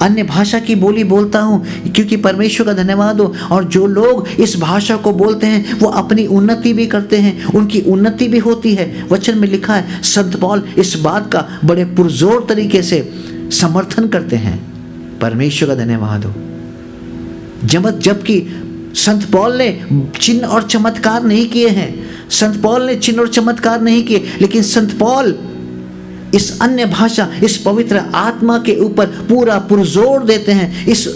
अन्य भाषा की बोली बोलता हूँ क्योंकि परमेश्वर का धन्यवाद हो। और जो लोग इस भाषा को बोलते हैं वो अपनी उन्नति भी करते हैं, उनकी उन्नति भी होती है। वचन में लिखा है, संत पौल इस बात का बड़े पुरजोर तरीके से समर्थन करते हैं। परमेश्वर का धन्यवाद हो। जबकि संत पौल ने चिन्ह और चमत्कार नहीं किए हैं, संत पौल ने चिन्ह और चमत्कार नहीं किए, लेकिन संत पौल इस अन्य भाषा, इस पवित्र आत्मा के ऊपर पूरा पुरजोर देते हैं, इस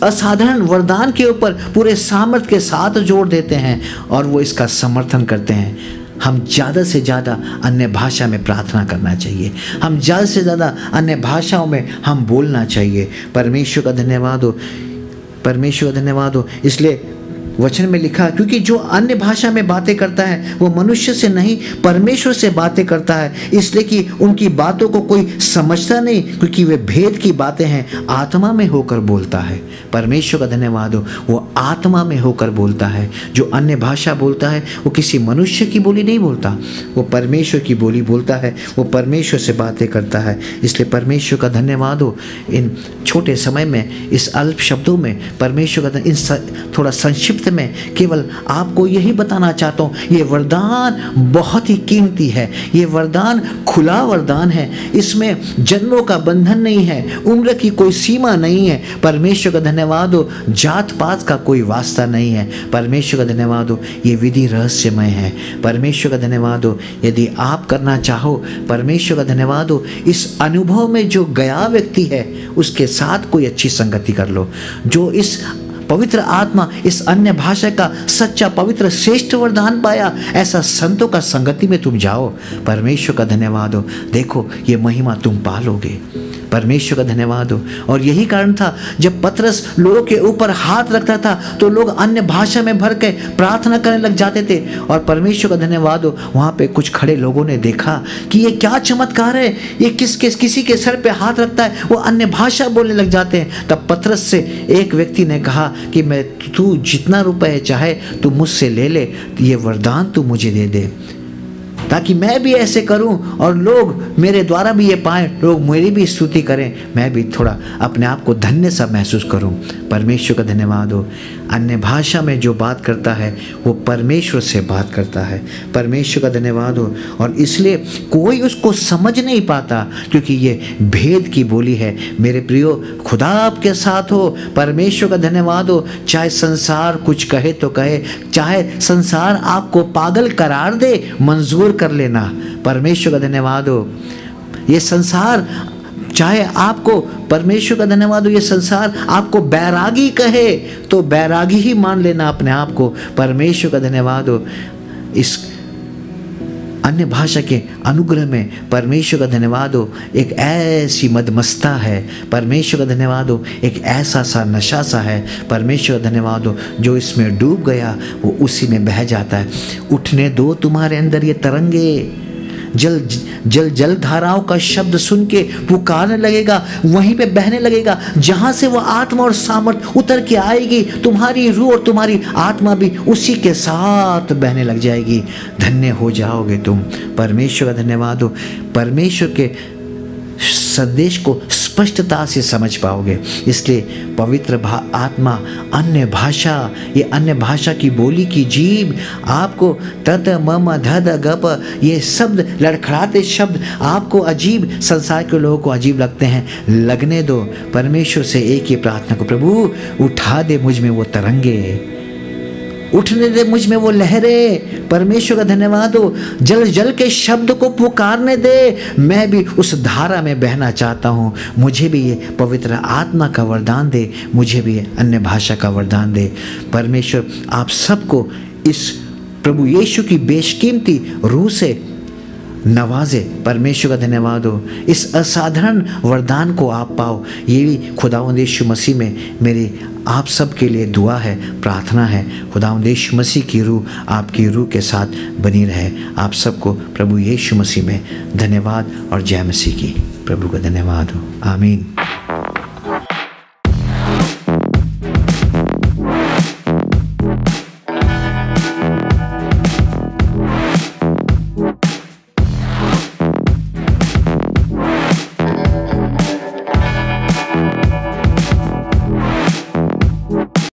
असाधारण वरदान के ऊपर पूरे सामर्थ्य के साथ जोर देते हैं और वो इसका समर्थन करते हैं। हम ज़्यादा से ज़्यादा अन्य भाषा में प्रार्थना करना चाहिए, हम ज़्यादा से ज़्यादा अन्य भाषाओं में हम बोलना चाहिए। परमेश्वर का धन्यवाद हो, परमेश्वर का धन्यवाद हो। इसलिए वचन में लिखा, क्योंकि जो अन्य भाषा में बातें करता है वो मनुष्य से नहीं परमेश्वर से बातें करता है, इसलिए कि उनकी बातों को कोई समझता नहीं, क्योंकि वे भेद की बातें हैं, आत्मा में होकर बोलता है। परमेश्वर का धन्यवाद हो, वो आत्मा में होकर बोलता है। जो अन्य भाषा बोलता है वो किसी मनुष्य की बोली नहीं बोलता, वो परमेश्वर की बोली बोलता है, वो परमेश्वर से बातें करता है। इसलिए परमेश्वर का धन्यवाद हो। इन छोटे समय में, इस अल्प शब्दों में परमेश्वर का इन थोड़ा संक्षिप्त में केवल आपको यही बताना चाहता हूँ, ये वरदान बहुत ही कीमती है, ये वरदान खुला वरदान है, इसमें जन्मों का बंधन नहीं है, उम्र की कोई सीमा नहीं है। परमेश्वर का धन्यवाद हो, जात पात का कोई वास्ता नहीं है। परमेश्वर का धन्यवाद हो, ये विधि रहस्यमय है। परमेश्वर का धन्यवाद हो। यदि आप करना चाहो, परमेश्वर का धन्यवाद हो, इस अनुभव में जो गया व्यक्ति है उसके साथ कोई अच्छी संगति कर लो। जो इस पवित्र आत्मा, इस अन्य भाषा का सच्चा पवित्र श्रेष्ठ वरदान पाया, ऐसा संतों का संगति में तुम जाओ। परमेश्वर का धन्यवाद हो। देखो ये महिमा तुम पालोगे। परमेश्वर का धन्यवाद हो। और यही कारण था जब पतरस लोगों के ऊपर हाथ रखता था तो लोग अन्य भाषा में भर के प्रार्थना करने लग जाते थे। और परमेश्वर का धन्यवाद हो, वहाँ पे कुछ खड़े लोगों ने देखा कि ये क्या चमत्कार है, ये किसी के सर पे हाथ रखता है, वो अन्य भाषा बोलने लग जाते हैं। तब पतरस से एक व्यक्ति ने कहा कि मैं तू जितना रुपए चाहे तू मुझसे ले ले, ये वरदान तू मुझे दे दे, ताकि मैं भी ऐसे करूं और लोग मेरे द्वारा भी ये पाएं, लोग मेरी भी स्तुति करें, मैं भी थोड़ा अपने आप को धन्य सा महसूस करूं। परमेश्वर का धन्यवाद हो। अन्य भाषा में जो बात करता है वो परमेश्वर से बात करता है। परमेश्वर का धन्यवाद हो। और इसलिए कोई उसको समझ नहीं पाता, क्योंकि ये भेद की बोली है। मेरे प्रियो, खुदा आपके साथ हो। परमेश्वर का धन्यवाद हो। चाहे संसार कुछ कहे तो कहे, चाहे संसार आपको पागल करार दे, मंजूर कर लेना। परमेश्वर का धन्यवाद हो। ये संसार चाहे आपको, परमेश्वर का धन्यवाद हो, ये संसार आपको बैरागी कहे तो बैरागी ही मान लेना अपने आप को। परमेश्वर का धन्यवाद हो। इस अन्य भाषा के अनुग्रह में परमेश्वर का धन्यवाद हो। एक ऐसी मदमस्ता है, परमेश्वर का धन्यवाद हो। एक ऐसा सा नशा सा है, परमेश्वर का धन्यवाद हो। जो इसमें डूब गया वो उसी में बह जाता है। उठने दो तुम्हारे अंदर ये तरंगे, जल धाराओं का शब्द सुन के पुकारने लगेगा, वहीं पे बहने लगेगा जहां से वो आत्मा और सामर्थ उतर के आएगी। तुम्हारी रूह और तुम्हारी आत्मा भी उसी के साथ बहने लग जाएगी। धन्य हो जाओगे तुम। परमेश्वर का धन्यवाद हो। परमेश्वर के संदेश को स्पष्टता से समझ पाओगे। इसलिए पवित्र आत्मा, अन्य भाषा, ये अन्य भाषा की बोली की जीभ आपको तत मम धद गप, ये शब्द, लड़खड़ाते शब्द आपको अजीब, संसार के लोगों को अजीब लगते हैं, लगने दो। परमेश्वर से एक ही प्रार्थना को, प्रभु उठा दे मुझ में वो तरंगे, उठने दे मुझ में वो लहरें। परमेश्वर का धन्यवाद हो। जल के शब्द को पुकारने दे, मैं भी उस धारा में बहना चाहता हूँ। मुझे भी ये पवित्र आत्मा का वरदान दे, मुझे भी अन्य भाषा का वरदान दे। परमेश्वर आप सबको इस प्रभु यीशु की बेशकीमती रूह से नवाजे। परमेश्वर का धन्यवाद हो। इस असाधारण वरदान को आप पाओ, ये भी खुदावंद यीशु मसीह में मेरी आप सब के लिए दुआ है, प्रार्थना है। खुदावंद यीशु मसीह की रूह आपकी रूह के साथ बनी रहे। आप सबको प्रभु यीशु मसीह में धन्यवाद और जय मसीह की। प्रभु का धन्यवाद हो। आमीन।